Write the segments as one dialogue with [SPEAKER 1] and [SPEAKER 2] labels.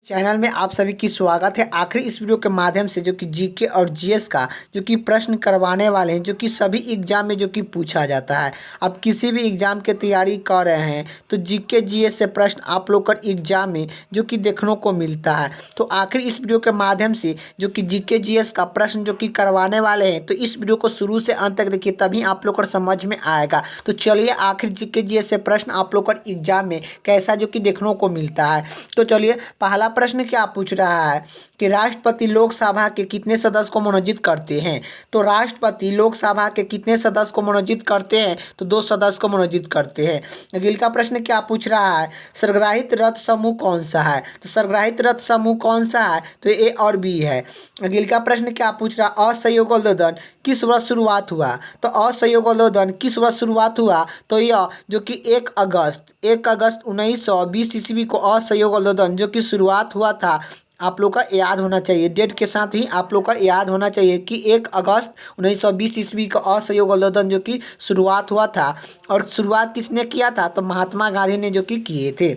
[SPEAKER 1] Channel में आप सभी की स्वागत है। आखिर इस वीडियो के माध्यम से जो कि जीके और जीएस का जो कि प्रश्न करवाने वाले हैं, जो कि सभी एग्जाम में जो कि पूछा जाता है। आप किसी भी एग्जाम की तैयारी कर रहे हैं तो जीके जीएस से प्रश्न आप लोग का एग्जाम में जो कि देखने को मिलता है। तो आखिर इस वीडियो के माध्यम से जो कि जीके जीएस का प्रश्न जो कि करवाने वाले हैं, तो इस वीडियो को शुरू से अंत तक देखिए, तभी आप लोग को समझ में आएगा। तो चलिए आखिर जीके जीएस से प्रश्न आप लोग का एग्जाम में कैसा जो कि देखने को मिलता है। तो चलिए, पहला प्रश्न क्या पूछ रहा है कि राष्ट्रपति लोकसभा के कितने सदस्य को मनोनीत करते हैं। तो राष्ट्रपति लोकसभा के कितने सदस्य को मनोनीत करते हैं, तो 2 सदस्य को मनोनीत करते हैं। अगले का प्रश्न क्या पूछ रहा है, सरग्राहित रथ समूह कौन सा है। तो सरग्राहित रथ समूह कौन सा है, तो ए और बी है। अगले का प्रश्न क्या पूछ रहा है, असहयोग आंदोलन किस वर्ष शुरुआत हुआ। तो असहयोग आंदोलन किस वर्ष शुरुआत हुआ, तो यह जो कि 1 अगस्त 1920 ईस्वी को असहयोग आंदोलन जो कि शुरुआत हुआ था। आप लोग का याद होना चाहिए, डेट के साथ ही आप लोग का याद होना चाहिए कि 1 अगस्त 1920 ईस्वी का असहयोग आंदोलन जो कि शुरुआत हुआ था। और शुरुआत किसने किया था, तो महात्मा गांधी ने जो कि किए थे।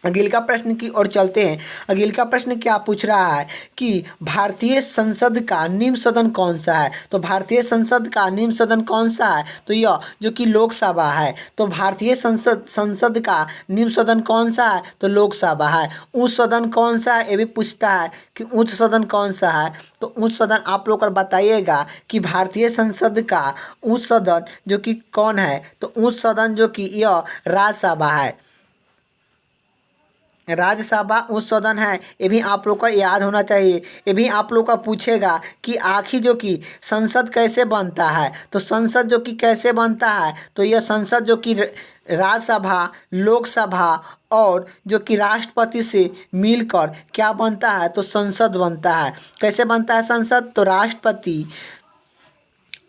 [SPEAKER 1] अगले का प्रश्न की ओर चलते हैं। अगले का प्रश्न क्या पूछ रहा है कि भारतीय संसद का निम्न सदन कौन सा है। तो भारतीय संसद का निम्न सदन कौन सा है, तो यह जो कि लोकसभा है। तो भारतीय संसद का निम्न सदन कौन सा है, तो लोकसभा है। उच्च सदन कौन सा है, ये भी पूछता है कि उच्च सदन कौन सा है। तो उच्च सदन आप लोग बताइएगा कि भारतीय संसद का उच्च सदन जो कि कौन है। तो उच्च सदन जो कि यह राज्यसभा है। राज्यसभा उच्च सदन है, ये भी आप लोग को याद होना चाहिए। ये भी आप लोग का पूछेगा कि आखिर जो कि संसद कैसे बनता है। तो संसद जो कि कैसे बनता है, तो यह संसद जो कि राज्यसभा, लोकसभा और जो कि राष्ट्रपति से मिलकर क्या बनता है, तो संसद बनता है। कैसे बनता है संसद, तो राष्ट्रपति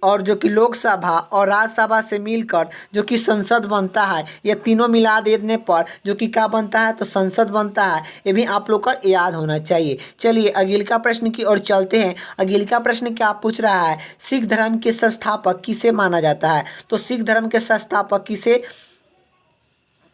[SPEAKER 1] और जो कि लोकसभा और राज्यसभा से मिलकर जो कि संसद बनता है। ये तीनों मिला देने पर जो कि क्या बनता है, तो संसद बनता है। ये भी आप लोग का याद होना चाहिए। चलिए अगले का प्रश्न की ओर चलते हैं। अगले का प्रश्न क्या पूछ रहा है, सिख धर्म के संस्थापक किसे माना जाता है। तो सिख धर्म के संस्थापक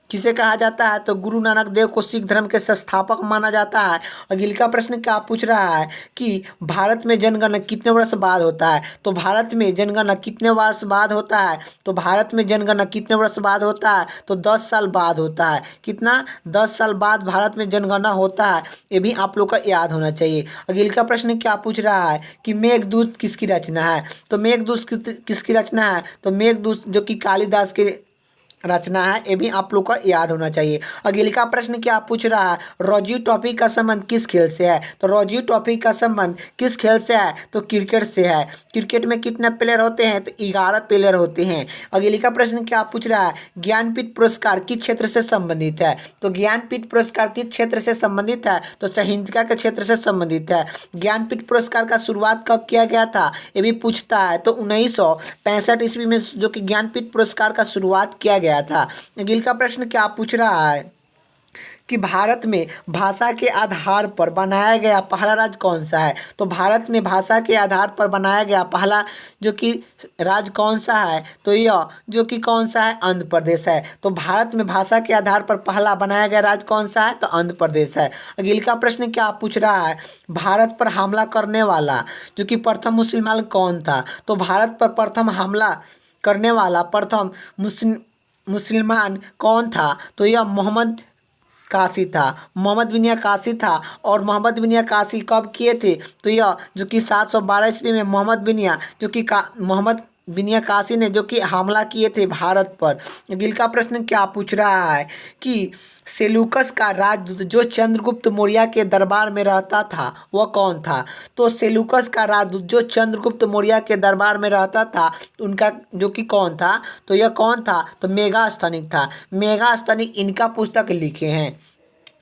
[SPEAKER 1] किसे कहा जाता है, तो गुरु नानक देव को सिख धर्म के संस्थापक माना जाता है। अगले का प्रश्न क्या पूछ रहा है कि भारत में जनगणना कितने वर्ष बाद होता है। तो भारत में जनगणना कितने वर्ष बाद होता है, तो भारत में जनगणना कितने वर्ष बाद होता है, तो 10 साल बाद होता है। कितना, 10 साल बाद भारत में जनगणना होता है। ये भी आप लोग का याद होना चाहिए। अगले का प्रश्न क्या पूछ रहा है कि मेघदूत किसकी रचना है। तो मेघदूत किसकी रचना है, तो मेघदूत जो कि कालिदास की रचना है। ये भी आप लोग को याद होना चाहिए। अगले का प्रश्न क्या पूछ रहा है, रणजी ट्रॉफी का संबंध किस खेल से है। तो रणजी ट्रॉफी का संबंध किस खेल से है, तो क्रिकेट से है। क्रिकेट में कितने प्लेयर होते हैं, तो 11 प्लेयर होते हैं। अगले का प्रश्न क्या पूछ रहा है, ज्ञानपीठ पुरस्कार किस क्षेत्र से संबंधित है। तो ज्ञानपीठ पुरस्कार किस क्षेत्र से संबंधित है, तो साहित्यिका के क्षेत्र से संबंधित है। ज्ञानपीठ पुरस्कार का शुरुआत कब किया गया था, ये भी पूछता है। तो 1965 ईस्वी में जो कि ज्ञानपीठ पुरस्कार का शुरुआत किया गया था। अगले का प्रश्न क्या पूछ रहा है कि भारत में भाषा के आधार पर बनाया गया पहला राज्य कौन सा है। तो भारत में भाषा के आधार पर बनाया गया पहला जो कि राज्य कौन सा है, तो यह जो कि कौन सा है, आंध्र प्रदेश है। तो भारत में भाषा के आधार पर पहला बनाया गया राज्य कौन सा है, तो आंध्र प्रदेश है। अगले का प्रश्न क्या पूछ रहा है, भारत पर हमला करने वाला जो कि प्रथम मुसलमान कौन था। तो भारत पर प्रथम हमला करने वाला प्रथम मुसलमान कौन था, तो यह मोहम्मद काशी था। मोहम्मद बिन काशी था। और मोहम्मद बिन काशी कब किए थे, तो यह जो कि 712 ईस्वी में मोहम्मद बिन काशी ने जो कि हमला किए थे भारत पर। अगले का प्रश्न क्या पूछ रहा है कि सेलूकस का राजदूत जो चंद्रगुप्त मौर्य के दरबार में रहता था वह कौन था। तो सेलूकस का राजदूत जो चंद्रगुप्त मौर्य के दरबार में रहता था, उनका जो कि कौन था, तो यह कौन था, तो मेगास्थनीक था। मेगास्थनीक इनका पुस्तक लिखे हैं।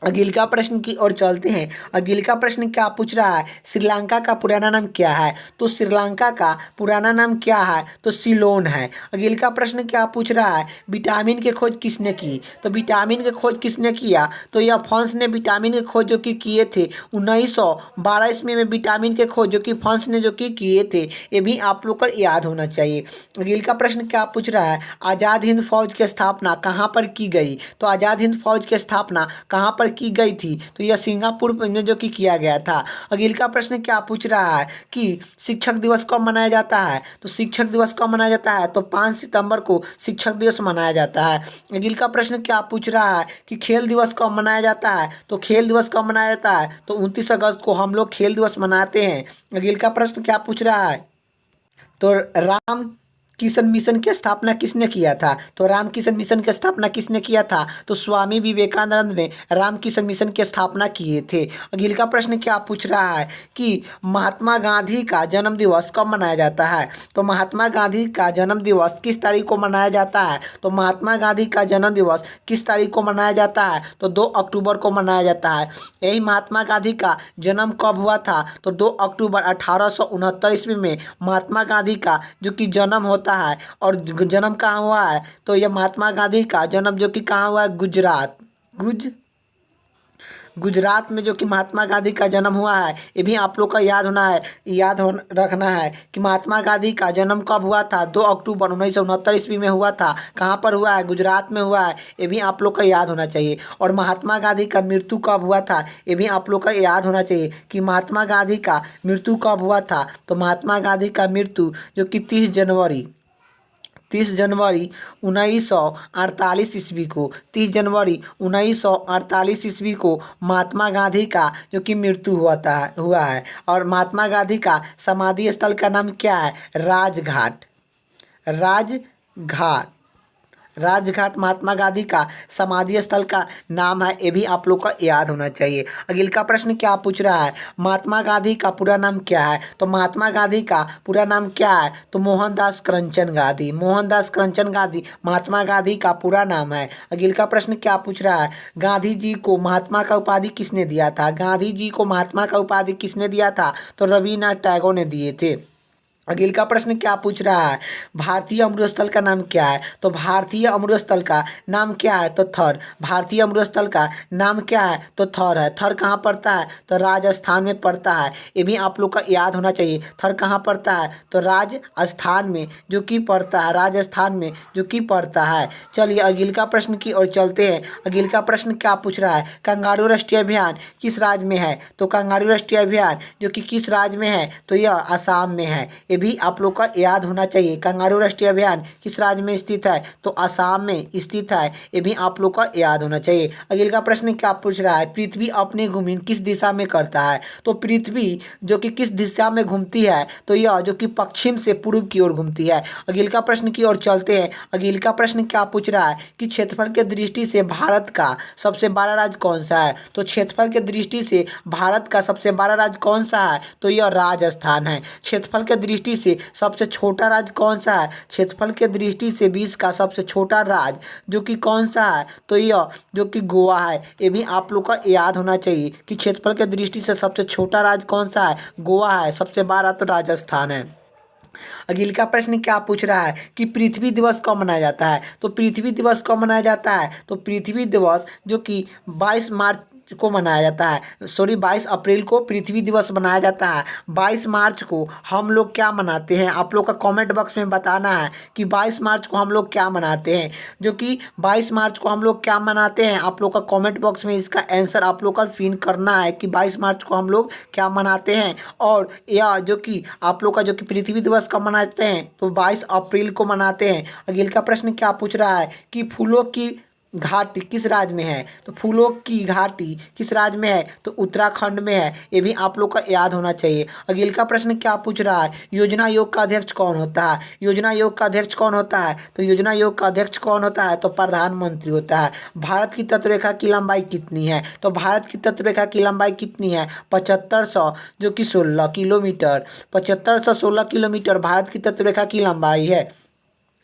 [SPEAKER 1] अगले का प्रश्न की ओर चलते हैं। अगले का प्रश्न क्या पूछ रहा है, श्रीलंका का पुराना नाम क्या है। तो श्रीलंका का पुराना नाम क्या है, तो सिलोन है। अगले का प्रश्न क्या पूछ रहा है, विटामिन की खोज किसने की। तो विटामिन की खोज किसने किया, तो यह फ्रांस ने विटामिन की खोज जो कि किए थे 1912 ईस्वी में। विटामिन के खोज जो कि फ्रांस ने जो कि किए थे, ये भी आप लोग को याद होना चाहिए। अगले का प्रश्न क्या पूछ रहा है, आज़ाद हिंद फौज की स्थापना कहाँ पर की गई। तो आज़ाद हिंद फौज की स्थापना कहाँ पर पर की गई थी? तो यह सिंगापुर में जो कि किया गया था। अगले का प्रश्न क्या पूछ रहा है कि शिक्षक दिवस कब मनाया जाता है? तो शिक्षक दिवस कब मनाया जाता है? तो 5 सितंबर को शिक्षक दिवस मनाया जाता है। अगले का प्रश्न क्या पूछ रहा है कि खेल दिवस कब मनाया जाता है? तो खेल दिवस कब मनाया जाता है? तो 29 अगस्त को हम लोग खेल दिवस मनाते हैं। अगले का प्रश्न क्या पूछ रहा है? तो राम किशन मिशन की स्थापना किसने किया था? तो राम किशन मिशन की स्थापना किसने किया था? तो स्वामी विवेकानंद ने राम किशन मिशन की स्थापना किए थे। अगले का प्रश्न क्या पूछ रहा है कि महात्मा गांधी का जन्म दिवस कब मनाया जाता है? तो महात्मा गांधी का जन्म दिवस किस तारीख को मनाया जाता है? तो महात्मा गांधी का जन्म दिवस किस तारीख को मनाया जाता है? तो 2 अक्टूबर को मनाया जाता है। यही महात्मा गांधी का जन्म कब हुआ था? तो 2 अक्टूबर 1869 ईस्वी में महात्मा गांधी का जो कि जन्म होता है। और जन्म कहाँ हुआ है? तो यह महात्मा गांधी का जन्म जो कि कहाँ हुआ है? गुजरात में जो कि महात्मा गांधी का जन्म हुआ है। ये भी आप लोग का रखना है कि महात्मा गांधी का जन्म कब हुआ था? 2 अक्टूबर 1969 ईस्वी में हुआ था। कहाँ पर हुआ है? गुजरात में हुआ है। ये भी आप लोग का याद होना चाहिए। और महात्मा गांधी का मृत्यु कब हुआ था? ये भी आप लोग का याद होना चाहिए कि महात्मा गांधी का मृत्यु कब हुआ था। तो महात्मा गांधी का मृत्यु जो कि 30 जनवरी 1948 ईस्वी को 30 जनवरी 1948 ईस्वी को महात्मा गांधी का जो कि मृत्यु हुआ है। और महात्मा गांधी का समाधि स्थल का नाम क्या है? राजघाट राजघाट महात्मा गांधी का समाधि स्थल का नाम है। ये भी आप लोग का याद होना चाहिए। अगले का प्रश्न क्या पूछ रहा है? महात्मा गांधी का पूरा नाम क्या है? तो महात्मा गांधी का पूरा नाम क्या है? तो मोहनदास करमचंद गांधी महात्मा गांधी का पूरा नाम है। अगले का प्रश्न क्या पूछ रहा है? गांधी जी को महात्मा का उपाधि किसने दिया था? गांधी जी को महात्मा का उपाधि किसने दिया था? तो रविन्द्रनाथ टैगोर ने दिए थे। अगले का प्रश्न क्या पूछ रहा है? भारतीय अमृत स्थल का नाम क्या है? तो भारतीय अमृत स्थल का नाम क्या है? तो थर। भारतीय अमृत स्थल का नाम क्या है? तो थर है। थर कहाँ पड़ता है? तो राजस्थान में पड़ता है। ये भी आप लोग का याद होना चाहिए। थर कहाँ पड़ता है? तो राजस्थान में जो कि पड़ता है। राजस्थान में जो कि पड़ता है। चलिए अगले का प्रश्न की ओर चलते हैं। अगले का प्रश्न क्या पूछ रहा है? कंगारू राष्ट्रीय अभियान किस राज्य में है? तो कंगारू राष्ट्रीय अभियान जो कि किस राज्य में है? तो यह असम में है। ये भी आप लोग का याद होना चाहिए। कंगारू राष्ट्रीय अभियान किस राज्य में स्थित है? तो असम में स्थित है। ये भी आप लोग का याद होना चाहिए। अगले का प्रश्न क्या पूछ रहा है? पृथ्वी अपनी घूर्णन किस दिशा में करता है? तो पृथ्वी जो कि किस दिशा में घूमती है? तो यह जो कि पश्चिम से पूर्व की ओर घूमती है। अगले का प्रश्न की ओर चलते हैं। अगले का प्रश्न क्या पूछ रहा है कि क्षेत्रफल के दृष्टि से भारत का सबसे बड़ा राज्य कौन सा है? तो क्षेत्रफल के दृष्टि से भारत का सबसे बड़ा राज्य कौन सा है? तो यह राजस्थान है। क्षेत्रफल के दृष्टि से सबसे छोटा राज्य कौन सा है? क्षेत्रफल के दृष्टि से विश्व का सबसे छोटा राज्य जो कि कौन सा है? तो यह जो कि गोवा है। ये भी आप लोग का याद होना चाहिए कि क्षेत्रफल के दृष्टि से सबसे छोटा राज्य कौन सा है? गोवा है। सबसे बड़ा तो राजस्थान है। अगले का प्रश्न क्या पूछ रहा है कि पृथ्वी दिवस कब मनाया जाता है? तो पृथ्वी दिवस कब मनाया जाता है? तो पृथ्वी दिवस जो कि 22 मार्च को मनाया जाता है। 22 अप्रैल को पृथ्वी दिवस मनाया जाता है। 22 मार्च को हम लोग क्या मनाते हैं? आप लोग का कमेंट बॉक्स में बताना है कि 22 मार्च को हम लोग क्या मनाते हैं। जो कि 22 मार्च को हम लोग क्या मनाते हैं, आप लोग का कमेंट बॉक्स में इसका आंसर आप लोग का फिल करना है कि 22 मार्च को हम लोग क्या मनाते हैं। और या जो कि आप लोग का जो कि पृथ्वी दिवस कब मनाते हैं? तो 22 अप्रैल को मनाते हैं। अगले का प्रश्न क्या पूछ रहा है कि फूलों की घाटी किस राज्य में है? तो फूलों की घाटी किस राज्य में है? तो उत्तराखंड में है। ये भी आप लोग का याद होना चाहिए। अगले का प्रश्न क्या पूछ रहा है? योजना आयोग का अध्यक्ष कौन होता है? योजना आयोग का अध्यक्ष कौन होता है? तो योजना आयोग का अध्यक्ष कौन होता है? तो प्रधानमंत्री होता है। भारत की तटरेखा की लंबाई कितनी है? तो भारत की तटरेखा की लंबाई कितनी है? 7500 जो कि 16 किलोमीटर। 7516 किलोमीटर भारत की तटरेखा की लंबाई है।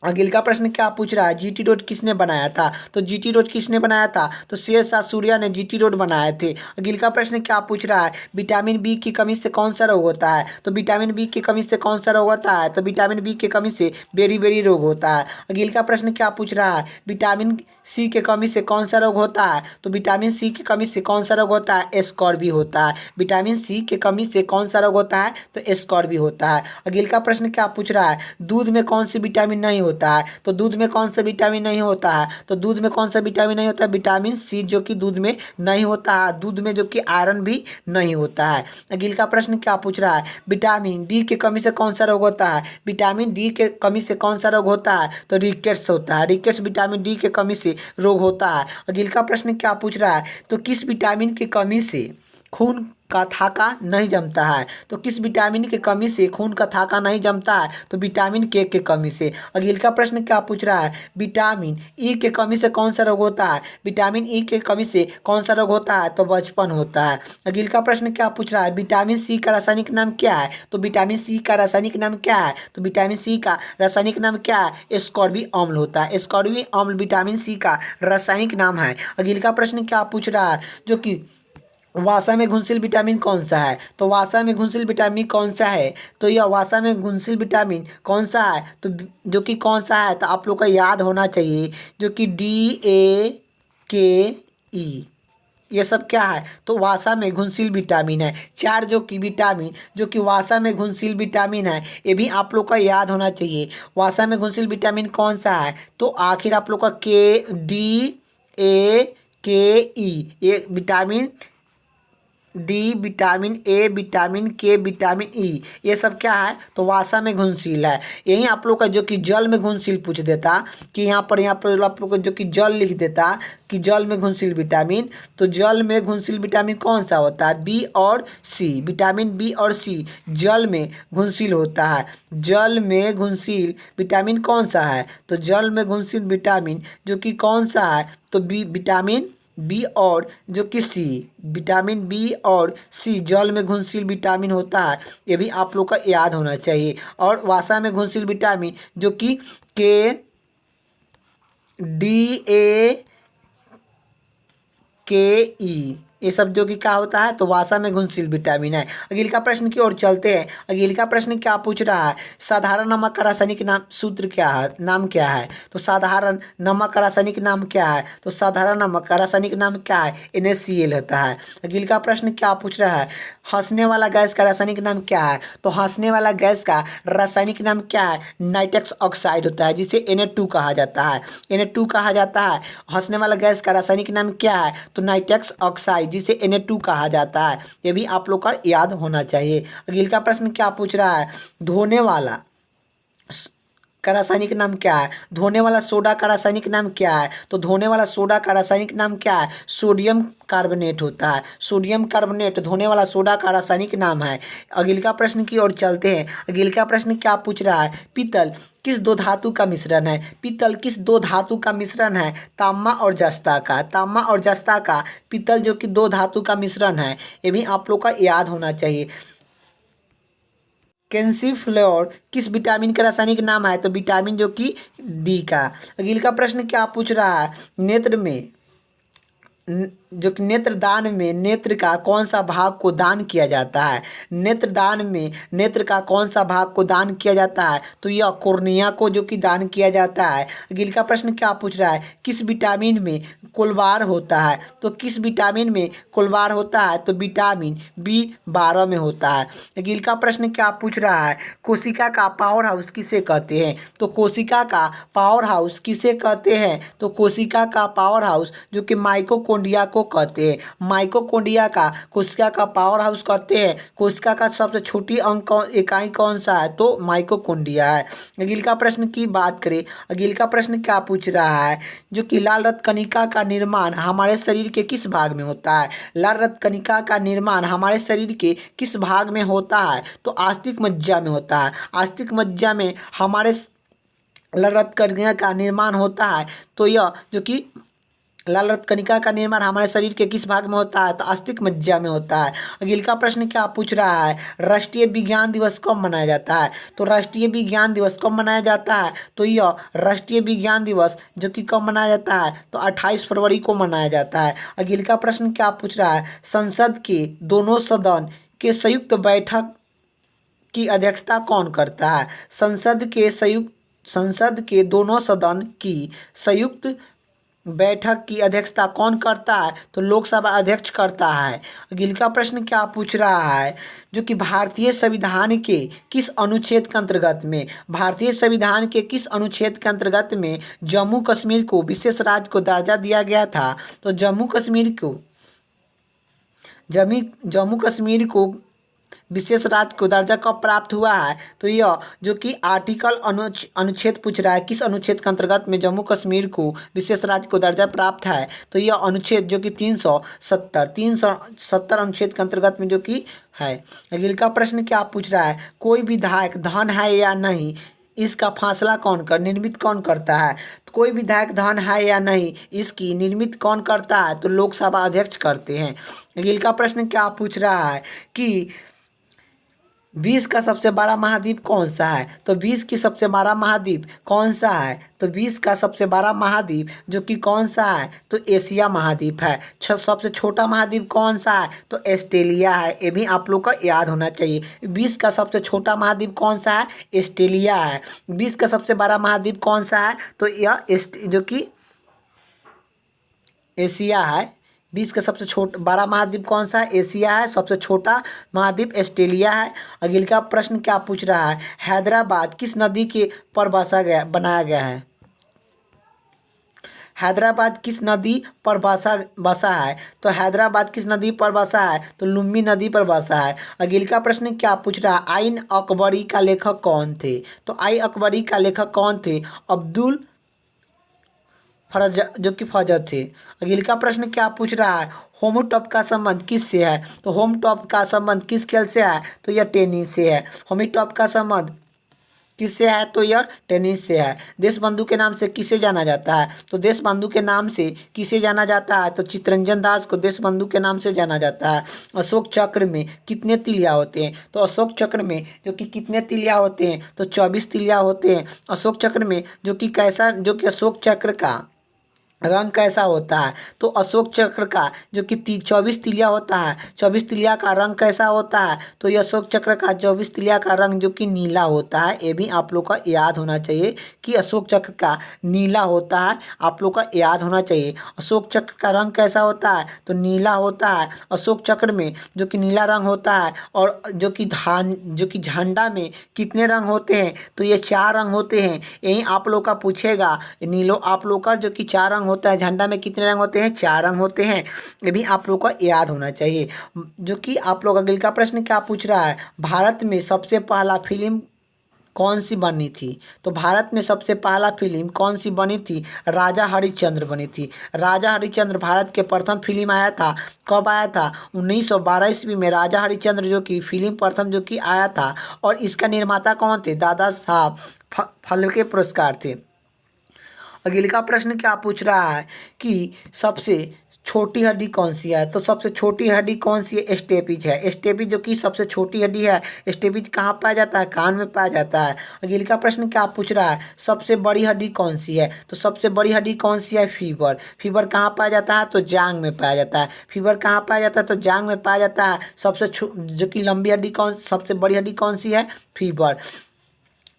[SPEAKER 1] अगले का प्रश्न क्या पूछ रहा है? जीटी रोड किसने बनाया था? तो जीटी रोड किसने बनाया था? तो शेरशाह सूर्या ने जीटी रोड बनाए थे। अगले का प्रश्न क्या पूछ रहा है? विटामिन बी की कमी से कौन सा रोग होता है? तो विटामिन बी की कमी से कौन सा रोग होता है? तो विटामिन बी की कमी से बेरी रोग होता है। अगले का प्रश्न क्या पूछ रहा है? विटामिन सी के कमी से कौन सा रोग होता है? तो विटामिन सी की कमी से कौन सा रोग होता है? स्कॉर्बी होता है। विटामिन सी के कमी से कौन सा रोग होता है? तो स्कॉर्बी होता है। अगले का प्रश्न क्या पूछ रहा है? दूध में कौन सी विटामिन नहीं होती? होता है। तो दूध में कौन सा विटामिन नहीं होता है? तो दूध में कौन सा विटामिन नहीं होता है? विटामिन सी, जो कि दूध में नहीं होता है। दूध में जो कि आयरन भी नहीं होता है। अगले का प्रश्न क्या पूछ रहा है? विटामिन डी की कमी से कौन सा रोग होता है? विटामिन डी के कमी से कौन सा रोग होता है? तो रिकेट्स होता है। रिकेट्स विटामिन डी के कमी से रोग होता है। अगले का प्रश्न क्या पूछ रहा है? तो किस विटामिन की कमी से खून का थाका नहीं जमता है? तो किस विटामिन की कमी से खून का थाका नहीं जमता है? तो विटामिन के कमी से। अगले का प्रश्न क्या पूछ रहा है? विटामिन ई के कमी से कौन सा रोग होता है? विटामिन ई के कमी से कौन सा रोग होता है? तो बचपन होता है। अगले का प्रश्न क्या पूछ रहा है? विटामिन सी का रासायनिक नाम क्या है? तो विटामिन सी का रासायनिक नाम क्या है? तो विटामिन सी का रासायनिक नाम क्या है? एस्कॉर्बिक अम्ल होता है। एस्कॉर्बिक अम्ल विटामिन सी का रासायनिक नाम है। अगले का प्रश्न क्या पूछ रहा है? जो कि वसा में घुलनशील विटामिन कौन सा है? तो वसा में घुलनशील विटामिन कौन सा है? तो यह वसा में घुलनशील विटामिन कौन सा है? तो जो कि कौन सा है? तो आप लोग का याद होना चाहिए, जो कि DAKE, ये सब क्या है? तो वसा में घुलनशील विटामिन है। चार जो कि विटामिन जो कि वसा में घुलनशील विटामिन है, ये भी आप लोग का याद होना चाहिए। वसा में घुलनशील विटामिन कौन सा है? तो आखिर आप लोग का DAKE, ये vitamin D, vitamin A, vitamin के, विटामिन ई, ये सब क्या है? तो वसा में घुलनशील है। यही आप लोग का जो कि जल में घुलनशील पूछ देता कि यहाँ पर आप लोग को जो कि जल लिख देता कि जल में घुलनशील विटामिन, तो जल में घुलनशील विटामिन कौन सा होता है? बी और सी। विटामिन बी और सी जल में घुलनशील होता है। जल में घुलनशील विटामिन कौन सा है? तो जल में घुलनशील विटामिन जो कि कौन सा है? तो बी, विटामिन बी और जो कि सी। विटामिन बी और सी जल में घुलनशील विटामिन होता है। ये भी आप लोग का याद होना चाहिए। और वसा में घुलनशील विटामिन जो कि DAKE, ये सब जो कि क्या होता है? तो वसा में घुलनशील विटामिन है। अगले का प्रश्न की ओर चलते हैं। अगले का प्रश्न क्या पूछ रहा है? साधारण नमक का रासायनिक नाम सूत्र क्या है? नाम क्या है? तो साधारण नमक का रासायनिक नाम क्या है? तो साधारण नमक का रासायनिक नाम क्या है? NaCl होता है। अगले का प्रश्न क्या पूछ रहा है? हंसने वाला गैस का रासायनिक नाम क्या है? तो हंसने वाला गैस का रासायनिक नाम क्या है? नाइट्रस ऑक्साइड होता है, जिसे Na2 कहा जाता है। Na2 कहा जाता है। हंसने वाला गैस का रासायनिक नाम क्या है? तो नाइट्रस ऑक्साइड, जिसे Na2 कहा जाता है। ये भी आप लोग का याद होना चाहिए। अगले का प्रश्न क्या पूछ रहा है? धोने वाला का रासायनिक नाम क्या है? धोने वाला सोडा का रासायनिक नाम क्या है? तो धोने वाला सोडा का रासायनिक नाम क्या है? सोडियम कार्बोनेट होता है। सोडियम कार्बोनेट धोने वाला सोडा का रासायनिक नाम है। अगले का प्रश्न की ओर चलते हैं। अगले का प्रश्न क्या पूछ रहा है? पीतल किस दो धातु का मिश्रण है? पीतल किस दो धातु का मिश्रण है? तांबा और जस्ता का। तांबा और जस्ता का पीतल जो कि दो धातु का मिश्रण है। ये भी आप लोग का याद होना चाहिए। कैल्सीफ्लोर किस विटामिन का रासायनिक नाम है? तो विटामिन जो कि डी का। अगले का प्रश्न क्या पूछ रहा है? नेत्र में जो कि नेत्रदान में नेत्र का कौन सा भाग को दान किया जाता है? नेत्रदान में नेत्र का कौन सा भाग को दान किया जाता है? तो यह कोर्निया को जो कि दान किया जाता है। अगले का प्रश्न क्या पूछ रहा है? किस विटामिन में कोलवार होता है? तो किस विटामिन में कोलवार होता है? तो विटामिन B12 में होता है। अगले का प्रश्न क्या पूछ रहा है? कोशिका का पावर हाउस किसे कहते हैं? तो कोशिका का पावर हाउस किसे कहते हैं? तो कोशिका का पावर हाउस जो कि माइटोकॉन्ड्रिया को कहते हैं। माइटोकॉन्ड्रिया का कोशिका का पावर हाउस कहते हैं। कोशिका का सबसे छोटी अंक इकाई कौन सा है? तो माइटोकॉन्ड्रिया है। अगले का प्रश्न की बात करें। अगले का प्रश्न क्या पूछ रहा है? जो कि लाल रक्त कणिका का निर्माण हमारे शरीर के किस भाग में होता है? लाल रक्त कणिका का निर्माण हमारे शरीर के किस भाग में होता है? तो आस्तिक मज्जा में होता है। आस्तिक मज्जा में हमारे लाल रक्त कणिका का निर्माण होता है। तो यह जो कि लाल रक्त कणिका का निर्माण हमारे शरीर के किस भाग में होता है? तो आस्तिक मज्जा में होता है। अगले का प्रश्न क्या पूछ रहा है? राष्ट्रीय विज्ञान दिवस कब मनाया जाता है? तो राष्ट्रीय विज्ञान दिवस कब मनाया जाता है? तो यह राष्ट्रीय विज्ञान दिवस जो कि कब मनाया जाता है? तो 28 फरवरी को मनाया जाता है। अगले का प्रश्न क्या पूछ रहा है? संसद के दोनों सदन के संयुक्त बैठक की अध्यक्षता कौन करता है? संसद के दोनों सदन की संयुक्त बैठक की अध्यक्षता कौन करता है? तो लोकसभा अध्यक्ष करता है। अगले का प्रश्न क्या पूछ रहा है? जो कि भारतीय संविधान के किस अनुच्छेद के अंतर्गत में, भारतीय संविधान के किस अनुच्छेद के अंतर्गत में जम्मू कश्मीर को विशेष राज्य को दर्जा दिया गया था? तो जम्मू कश्मीर को विशेष राज्य को दर्जा कब प्राप्त हुआ है? तो यह जो कि आर्टिकल अनुच्छेद पूछ रहा है, किस अनुच्छेद के अंतर्गत में जम्मू कश्मीर को विशेष राज्य को दर्जा प्राप्त है? तो यह अनुच्छेद जो कि 370 अनुच्छेद के अंतर्गत में जो कि है। अगले का प्रश्न क्या पूछ रहा है? कोई विधायक धन है या नहीं, इसका फैसला निर्मित कौन करता है? तो कोई विधायक धन है या नहीं, इसकी निर्मित कौन करता है? तो लोकसभा अध्यक्ष करते हैं। अगले का प्रश्न क्या पूछ रहा है कि विश्व का सबसे बड़ा महाद्वीप कौन सा है? तो विश्व की सबसे बड़ा महाद्वीप कौन सा है? तो विश्व का सबसे बड़ा महाद्वीप जो कि कौन सा है? तो एशिया महाद्वीप है। सबसे छोटा महाद्वीप कौन सा है? तो ऑस्ट्रेलिया है। ये भी आप लोग को याद होना चाहिए। विश्व का सबसे छोटा महाद्वीप कौन सा है? ऑस्ट्रेलिया है। विश्व का सबसे बड़ा महाद्वीप कौन सा है? तो यह जो कि एशिया है। विश्व का सबसे बड़ा महाद्वीप कौन सा है? एशिया है। सबसे छोटा महाद्वीप ऑस्ट्रेलिया है। अगले का प्रश्न क्या पूछ रहा है? हैदराबाद किस नदी के पर बनाया गया है? हैदराबाद किस नदी पर बसा है? तो हैदराबाद किस नदी पर बसा है? तो लुम्बी नदी पर बसा है। अगले का प्रश्न क्या पूछ रहा है? आइन अकबरी का लेखक कौन थे? तो आइन अकबरी का लेखक कौन थे? अब्दुल फरज जो कि फजर थे। अगले का प्रश्न क्या पूछ रहा है? होम टॉप का संबंध किससे है? तो होम टॉप का संबंध किस खेल से है? तो यह टेनिस से है। होमी टॉप का संबंध किससे है? तो यह टेनिस से है। देश बंधु के नाम से किसे जाना जाता है? तो देश बंधु के नाम से किसे जाना जाता है? तो चित्तरंजन दास को देश बंधु के नाम से जाना जाता है। अशोक चक्र में कितने तिलिया होते हैं? तो अशोक चक्र में जो कि कितने तिलिया होते हैं? तो 24 तिलिया होते हैं अशोक चक्र में। जो कि अशोक चक्र का रंग कैसा होता है? तो अशोक चक्र का जो कि 24 तिलिया होता है, 24 तिलिया का रंग कैसा होता है? तो ये अशोक चक्र का 24 तिलिया का रंग जो कि नीला होता है। ये भी आप लोग का याद होना चाहिए कि अशोक चक्र का नीला होता है। आप लोग का याद होना चाहिए। अशोक चक्र का रंग कैसा होता है? तो नीला होता है। अशोक चक्र में जो कि नीला रंग होता है। और जो कि झंडा में कितने रंग होते हैं? तो ये 4 रंग होते हैं। यही आप लोग का पूछेगा। आप लोग का जो कि 4 रंग होता है। झंडा में कितने रंग होते हैं? 4 रंग होते हैं। ये भी आप लोग को याद होना चाहिए। जो कि आप लोग अगले का प्रश्न क्या पूछ रहा है? भारत में सबसे पहला फिल्म कौन सी बनी थी? तो भारत में सबसे पहला फिल्म कौन सी बनी थी? राजा हरिश्चंद्र बनी थी। राजा हरिश्चंद्र भारत के प्रथम फिल्म आया था। कब आया था? 1912 ईस्वी में राजा हरिश्चंद्र जो कि फिल्म प्रथम जो कि आया था। और इसका निर्माता कौन थे? दादा साहब फाल्के पुरस्कार थे। अगले का प्रश्न क्या पूछ रहा है कि सबसे छोटी हड्डी कौन सी है? तो सबसे छोटी हड्डी कौन सी है? स्टेपिज है। स्टेपिज जो कि सबसे छोटी हड्डी है। स्टेपिज कहाँ पाया जाता है? कान में पाया जाता है। अगले का प्रश्न क्या पूछ रहा है? सबसे बड़ी हड्डी कौन सी है? तो सबसे बड़ी हड्डी कौन सी है? फीवर। फीवर कहाँ पाया जाता है? तो जांग में पाया जाता है। फीवर कहाँ पाया जाता है? तो जांग में पाया जाता है। जो कि लंबी हड्डी सबसे बड़ी हड्डी कौन सी है? फीवर।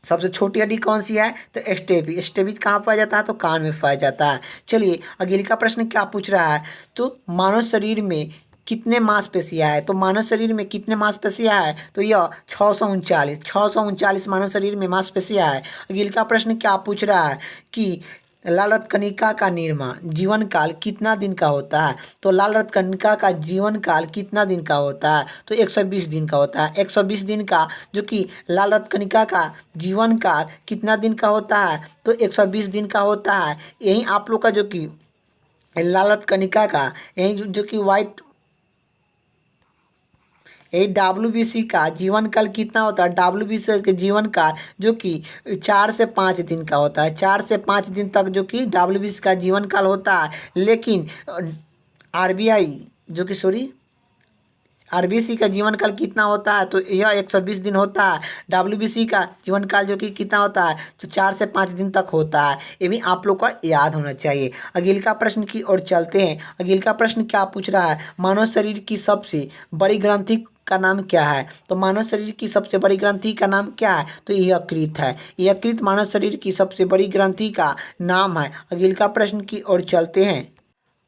[SPEAKER 1] सबसे छोटी हड्डी कौन सी है? तो स्टेपिज। स्टेपिज कहाँ पाया जाता है? तो कान में पाया जाता है। चलिए अगले का प्रश्न क्या पूछ रहा है? तो मानव शरीर में कितने मांसपेशियाँ है? तो मानव शरीर में कितने मांसपेशियाँ है? तो यह 639 मानव शरीर में मांसपेशियाँ है। अगले का प्रश्न क्या पूछ रहा है कि लाल रक्तकणिका का निर्माण जीवन काल कितना दिन का होता है? तो लाल रक्तकणिका का जीवन काल कितना दिन का होता है? तो 120 दिन का होता है। 120 दिन का जो कि लाल रक्तकणिका का जीवन काल कितना दिन का होता है? तो 120 दिन का होता है। यही आप लोग का जो कि लाल रक्तकणिका का यही जो कि WBC का जीवन काल कितना होता है? WBC के जीवन काल जो कि 4 से 5 दिन का होता है। 4 से 5 दिन तक जो कि WBC का जीवन काल होता है। लेकिन RBI जो कि आरबीसी का जीवन काल कितना होता है? तो यह 120 दिन होता है। डब्ल्यूबीसी का जीवन काल जो कि कितना होता है? तो 4 से 5 दिन तक होता है। ये भी आप लोग का याद होना चाहिए। अगले का प्रश्न की ओर चलते हैं। अगले का प्रश्न क्या पूछ रहा है? मानव शरीर की सबसे बड़ी ग्रंथि का नाम क्या है? तो मानव शरीर की सबसे बड़ी ग्रंथि का नाम क्या है? तो यकृत है। यकृत मानव शरीर की सबसे बड़ी ग्रंथि का नाम है। अगले का प्रश्न की ओर चलते हैं।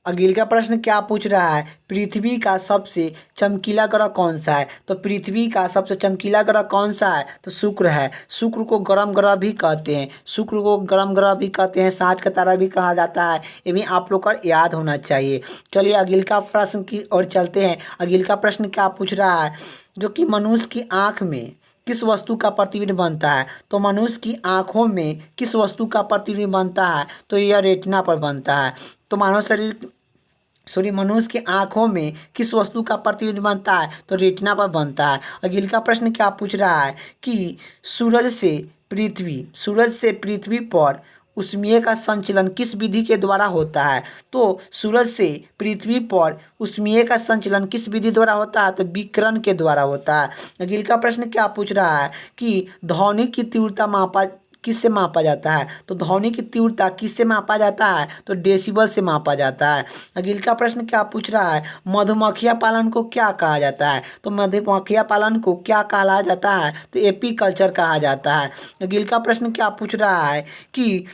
[SPEAKER 1] अगले का प्रश्न क्या पूछ रहा है? पृथ्वी का सबसे चमकीला ग्रह कौन सा है? तो पृथ्वी का सबसे चमकीला ग्रह कौन सा है? तो शुक्र है। शुक्र को गर्म ग्रह भी कहते हैं। शुक्र को गर्म ग्रह भी कहते हैं, सांझ का तारा भी कहा जाता है। ये भी आप लोग का याद होना चाहिए। चलिए अगले का प्रश्न की ओर चलते हैं। अगले का प्रश्न क्या पूछ रहा है? जो कि मनुष्य की आँख में किस वस्तु का प्रतिबिंब बनता है? तो मनुष्य की आंखों में किस वस्तु का प्रतिबिंब बनता है? तो यह रेटिना पर बनता है। तो मानव शरीर मनुष्य की आंखों में किस वस्तु का प्रतिबिंब बनता है? तो रेटिना पर बनता है। अगले का प्रश्न क्या पूछ रहा है कि सूरज से पृथ्वी पर ऊष्मीय का संचलन किस विधि के द्वारा होता है? तो सूरज से पृथ्वी पर ऊष्मीय का संचलन किस विधि द्वारा होता है? तो विकिरण के द्वारा होता है। अगले का प्रश्न क्या पूछ रहा है कि ध्वनि की तीव्रता किससे मापा जाता है? तो ध्वनि की तीव्रता किससे मापा जाता है? तो डेसिबल से मापा जाता है। अगले का प्रश्न क्या पूछ रहा है? मधुमक्खियां पालन को क्या कहा जाता है? तो मधुमक्खियां पालन को क्या कहा जाता है? तो एपीकल्चर कहा जाता है। अगले का प्रश्न क्या पूछ रहा है कि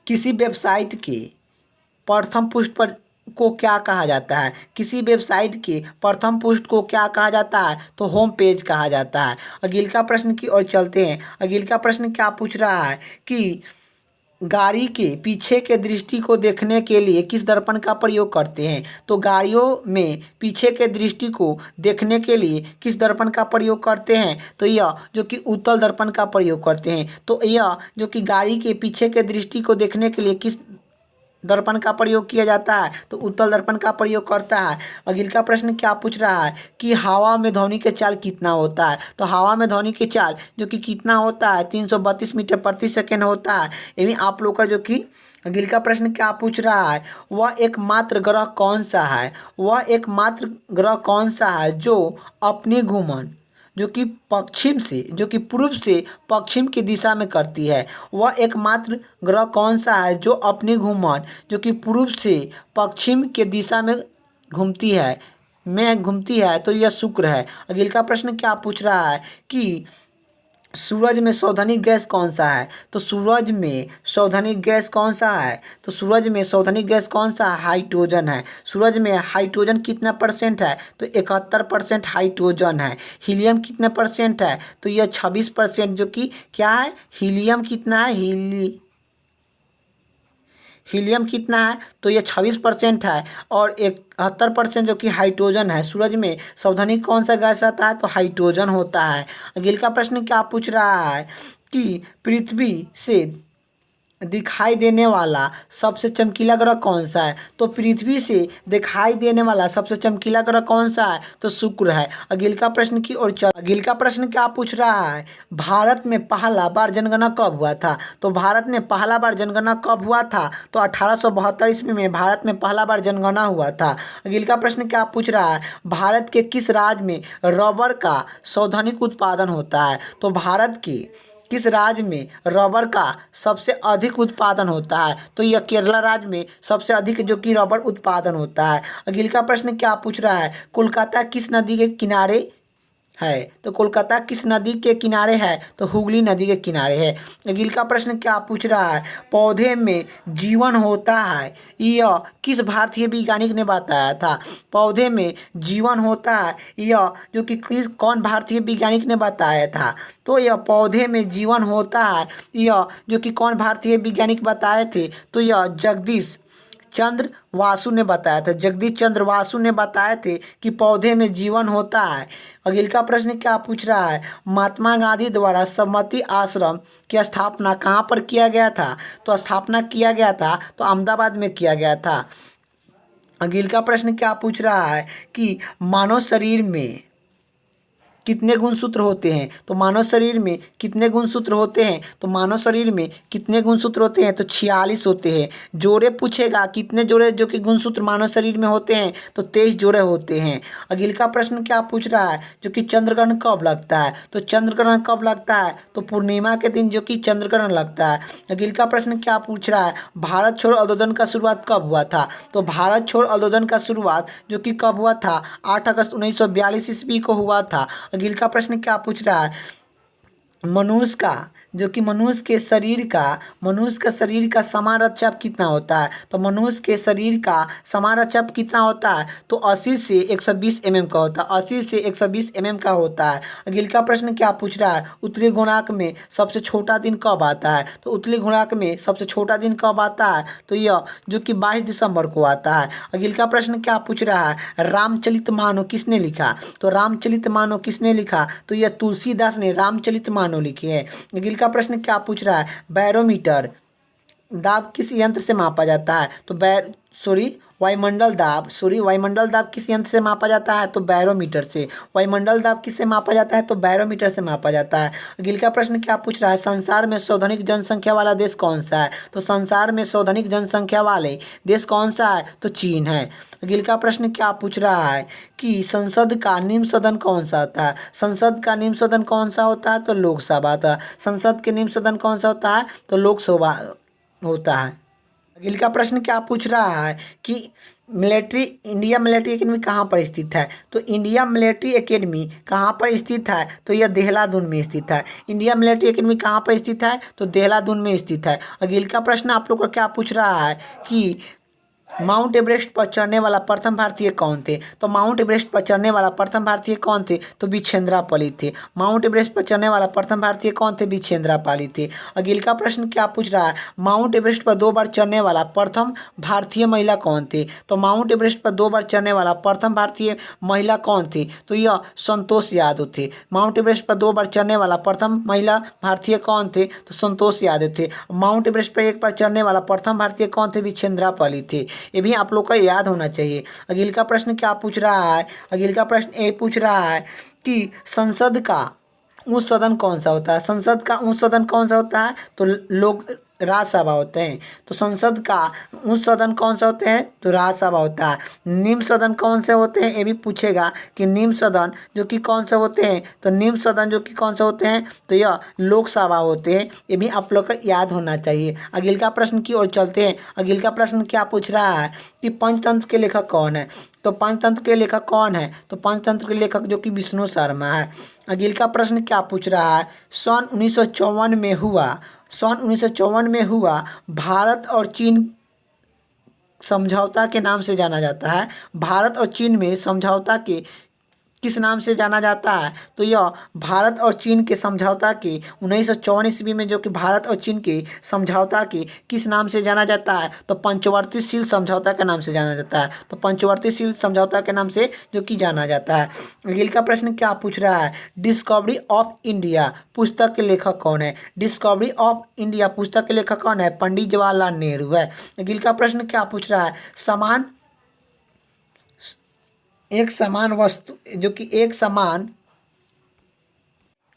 [SPEAKER 1] किसी वेबसाइट के प्रथम पृष्ठ पर को क्या कहा जाता है? किसी वेबसाइट के प्रथम पृष्ठ को क्या कहा जाता है? तो होम पेज कहा जाता है। अगले का प्रश्न की ओर चलते हैं। अगले का प्रश्न क्या पूछ रहा है कि गाड़ी के पीछे के दृष्टि को देखने के लिए किस दर्पण का प्रयोग करते हैं? तो गाड़ियों में पीछे के दृष्टि को देखने के लिए किस दर्पण का प्रयोग करते हैं? तो यह जो कि उत्तल दर्पण का प्रयोग करते हैं। तो यह जो कि गाड़ी के पीछे के दृष्टि को देखने के लिए किस दर्पण का प्रयोग किया जाता है? तो उत्तल दर्पण का प्रयोग करता है। अगले का प्रश्न क्या पूछ रहा है कि हवा में ध्वनि के चाल कितना होता है? तो हवा में ध्वनि की चाल जो कि कितना होता है? 332 मीटर प्रति सेकेंड होता है। ये भी आप लोग का जो कि अगले का प्रश्न क्या पूछ रहा है? वह एकमात्र ग्रह कौन सा है? वह एकमात्र ग्रह कौन सा है जो अपनी घूमन जो कि पूर्व से पश्चिम की दिशा में करती है? वह एकमात्र ग्रह कौन सा है जो अपनी घूमन जो कि पूर्व से पश्चिम के दिशा में घूमती है? तो यह शुक्र है। अगले का प्रश्न क्या पूछ रहा है कि सूरज में सौधनिक गैस कौन सा है? तो सूरज में सौधनिक गैस कौन सा है? तो सूरज में सौधनिक गैस कौन सा है? हाइड्रोजन है। सूरज में हाइड्रोजन कितना परसेंट है? तो 71% हाइड्रोजन है। हीलियम कितने परसेंट है? तो यह 26%, जो कि क्या है? हीलियम कितना है? हीलियम कितना है? तो ये 26% है। और 71% जो कि हाइड्रोजन है। सूरज में सावधानिक कौन सा गैस आता है? तो हाइड्रोजन होता है। अगले का प्रश्न क्या पूछ रहा है कि पृथ्वी से दिखाई देने वाला सबसे चमकीला ग्रह कौन सा है? तो पृथ्वी से दिखाई देने वाला सबसे चमकीला ग्रह कौन सा है? तो शुक्र है। अगले का प्रश्न की ओर चल। अगले का प्रश्न क्या पूछ रहा है? भारत में पहला बार जनगणना कब हुआ था? तो भारत में पहला बार जनगणना कब हुआ था? तो 1872 ईस्वी में भारत में पहला बार जनगणना हुआ था। अगले का प्रश्न क्या पूछ रहा है? भारत के किस राज्य में रबर का सौधानिक उत्पादन होता है? तो भारत के किस राज्य में रबर का सबसे अधिक उत्पादन होता है? तो यह केरला राज्य में सबसे अधिक जो कि रबर उत्पादन होता है। अगले का प्रश्न क्या पूछ रहा है? कोलकाता किस नदी के किनारे है? तो कोलकाता किस नदी के किनारे है? तो हुगली नदी के किनारे है। अगले का प्रश्न क्या पूछ रहा है? पौधे में जीवन होता है, यह किस भारतीय वैज्ञानिक ने बताया था? पौधे में जीवन होता है, यह जो कि कौन भारतीय वैज्ञानिक ने बताया था? तो यह पौधे में जीवन होता है, यह जो कि कौन भारतीय वैज्ञानिक बताए थे? तो यह जगदीश चंद्र वासु ने बताया था। जगदीश चंद्र वासु ने बताए थे कि पौधे में जीवन होता है। अगले का प्रश्न क्या पूछ रहा है? महात्मा गांधी द्वारा साबरमती आश्रम की स्थापना कहाँ पर किया गया था? तो स्थापना किया गया था तो अहमदाबाद में किया गया था। अगले का प्रश्न क्या पूछ रहा है कि मानव शरीर में कितने गुणसूत्र होते हैं? तो मानव शरीर में कितने गुणसूत्र होते हैं? तो मानव शरीर में कितने गुणसूत्र होते हैं? तो 46 होते हैं। जोड़े पूछेगा, कितने जोड़े जो कि गुणसूत्र मानव शरीर में होते हैं? तो 23 जोड़े होते हैं। अगले का प्रश्न क्या पूछ रहा है? जो कि चंद्रग्रहण कब लगता है? तो चंद्रग्रहण कब लगता है? तो पूर्णिमा के दिन जो कि चंद्रग्रहण लगता है। अगले का प्रश्न क्या पूछ रहा है? भारत छोड़ो आंदोलन का शुरुआत कब हुआ था? तो भारत छोड़ो आंदोलन का शुरुआत जो कि कब हुआ था? 8 अगस्त 1942 ईस्वी को हुआ था। अगले का प्रश्न क्या पूछ रहा है? मनुष्य का जो कि मनुष्य का शरीर का समान रक्तचाप कितना होता है? तो मनुष्य के शरीर का समान रक्तचाप कितना होता है? तो 80 से 120 mm का होता है। 80 से 120 mm का होता है। अगले का प्रश्न क्या पूछ रहा है? उत्तरी गोलार्ध में सबसे छोटा दिन कब आता है? तो उत्तरी गोलार्ध में सबसे छोटा दिन कब आता है? तो यह जो कि 22 दिसंबर को आता है। अगले का प्रश्न क्या पूछ रहा है? रामचरितमानस किसने लिखा? तो रामचरितमानस किसने लिखा? तो यह तुलसीदास ने रामचरितमानस लिखी है। अगले का प्रश्न क्या पूछ रहा है? बैरोमीटर दाब किस यंत्र से मापा जाता है? तो वायुमंडल दाब किस यंत्र से मापा जाता है? तो बैरोमीटर से। वायुमंडल दाब किससे मापा जाता है? तो बैरोमीटर से मापा जाता है। अगले का प्रश्न क्या पूछ रहा है? संसार में सर्वाधिक जनसंख्या वाला देश कौन सा है? तो संसार में सर्वाधिक जनसंख्या वाले देश कौन सा है? तो चीन है। अगले का प्रश्न क्या पूछ रहा है कि संसद का निम्न सदन कौन सा होता है? संसद का निम्न सदन कौन सा होता है? तो लोकसभा था। संसद के निम्न सदन कौन सा होता है? तो लोकसभा होता है। अगले का प्रश्न क्या पूछ रहा है कि इंडिया मिलिट्री एकेडमी कहाँ पर स्थित है? तो इंडिया मिलिट्री एकेडमी कहाँ पर स्थित है? तो यह देहरादून में स्थित है। इंडिया मिलिट्री एकेडमी कहाँ पर स्थित है? तो देहरादून में स्थित है। अगले का प्रश्न आप लोग को क्या पूछ रहा है कि माउंट एवरेस्ट पर चढ़ने वाला प्रथम भारतीय कौन थे? तो माउंट एवरेस्ट पर चढ़ने वाला प्रथम भारतीय कौन थे? तो विछेंद्रापाली थे। माउंट एवरेस्ट पर चढ़ने वाला प्रथम भारतीय कौन थे? विछेंद्रापाली थे। अगले का प्रश्न क्या पूछ रहा है? माउंट एवरेस्ट पर 2 बार चढ़ने वाला प्रथम भारतीय महिला कौन थे? तो माउंट एवरेस्ट पर 2 बार चढ़ने वाला प्रथम भारतीय महिला कौन थी? तो यह संतोष यादव थे। माउंट एवरेस्ट पर 2 बार चढ़ने वाला प्रथम महिला भारतीय कौन थे? तो संतोष यादव थे। माउंट एवरेस्ट पर 1 बार चढ़ने वाला प्रथम भारतीय कौन थे? विछेंद्रापाली थे। ये भी आप लोग का याद होना चाहिए। अगले का प्रश्न क्या पूछ रहा है? अगले का प्रश्न ये पूछ रहा है कि संसद का उच्च सदन कौन सा होता है? संसद का उच्च सदन कौन सा होता है? तो लोग राज्यसभा होते हैं। तो संसद का उच्च सदन कौन सा होते हैं? तो राज्यसभा होता है। निम्न सदन कौन से होते हैं? ये भी पूछेगा कि निम्न सदन जो कि कौन से होते हैं? तो निम्न सदन जो कि कौन से होते हैं? तो यह लोकसभा होते हैं। ये भी आप लोग को याद होना चाहिए। अगले का प्रश्न की ओर चलते हैं। अगले का प्रश्न क्या पूछ रहा है कि पंचतंत्र के लेखक कौन है? तो पंचतंत्र के लेखक कौन है? तो पंचतंत्र के लेखक जो कि विष्णु शर्मा है। अगले का प्रश्न क्या पूछ रहा है? सन 1954 में हुआ भारत और चीन समझौता के नाम से जाना जाता है। भारत और चीन में समझौता के किस नाम से जाना जाता है? तो यह भारत और चीन के समझौता के 1954 ईस्वी में जो कि भारत और चीन के समझौता के किस नाम से जाना जाता है? तो पंचवर्ती शील समझौता के नाम से जाना जाता है। तो पंचवर्ती शील समझौता के नाम से जो कि जाना जाता है। अगले का प्रश्न क्या पूछ रहा है? डिस्कवरी ऑफ इंडिया पुस्तक के लेखक कौन है? डिस्कवरी ऑफ इंडिया पुस्तक के लेखक कौन है? पंडित जवाहरलाल नेहरू है। अगले का प्रश्न क्या पूछ रहा है? एक समान वस्तु जो कि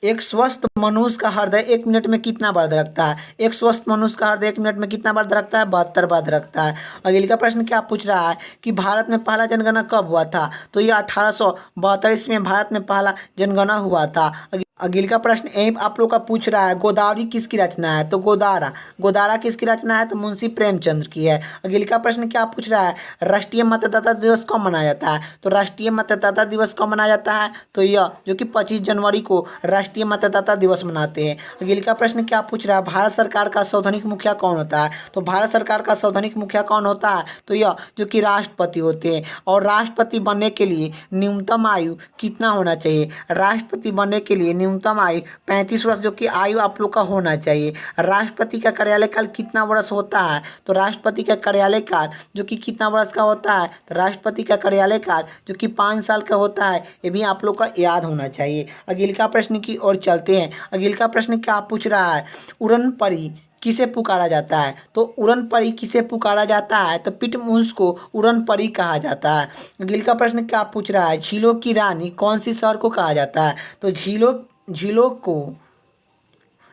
[SPEAKER 1] एक स्वस्थ मनुष्य का हृदय 1 मिनट में कितना बार रखता है? एक स्वस्थ मनुष्य का हृदय 1 मिनट में कितना बार रखता है? 72 बार रखता है। अगले का प्रश्न क्या पूछ रहा है कि भारत में पहला जनगणना कब हुआ था? तो यह 1872 ईस्वी में भारत में पहला जनगणना हुआ था। अगले का प्रश्न यही आप लोग का पूछ रहा है, गोदावरी किसकी रचना है? तो गोदारा किसकी रचना है? तो मुंशी प्रेमचंद्र की है। अगले का प्रश्न क्या पूछ रहा है? राष्ट्रीय मतदाता दिवस कब मनाया जाता है? तो राष्ट्रीय मतदाता दिवस कब मनाया जाता है? तो यह जो कि 25 जनवरी को राष्ट्रीय मतदाता दिवस मनाते हैं। अगले का प्रश्न क्या पूछ रहा है? भारत सरकार का संवैधानिक मुखिया कौन होता है? तो भारत सरकार का संवैधानिक मुखिया कौन होता है? तो यह जो कि राष्ट्रपति होते हैं। और राष्ट्रपति बनने के लिए न्यूनतम आयु कितना होना चाहिए? राष्ट्रपति बनने के लिए न्यूनतम आयु 35 वर्ष जो कि आयु आप लोग का होना चाहिए। राष्ट्रपति का कार्यालय काल कितना वर्ष होता है? तो राष्ट्रपति का कार्यालय काल जो कि कितना वर्ष का होता है? तो राष्ट्रपति का कार्यालय काल जो कि 5 साल का होता है। ये भी आप लोग का याद होना चाहिए। अगले का प्रश्न की ओर चलते हैं। अगले का प्रश्न क्या पूछ रहा है? उड़न परी किसे पुकारा जाता है? तो उड़न परी किसे पुकारा जाता है? तो पिटमूस को उड़न परी कहा जाता है। अगले का प्रश्न क्या पूछ रहा है? झीलों की रानी कौन सी शहर को कहा जाता है? तो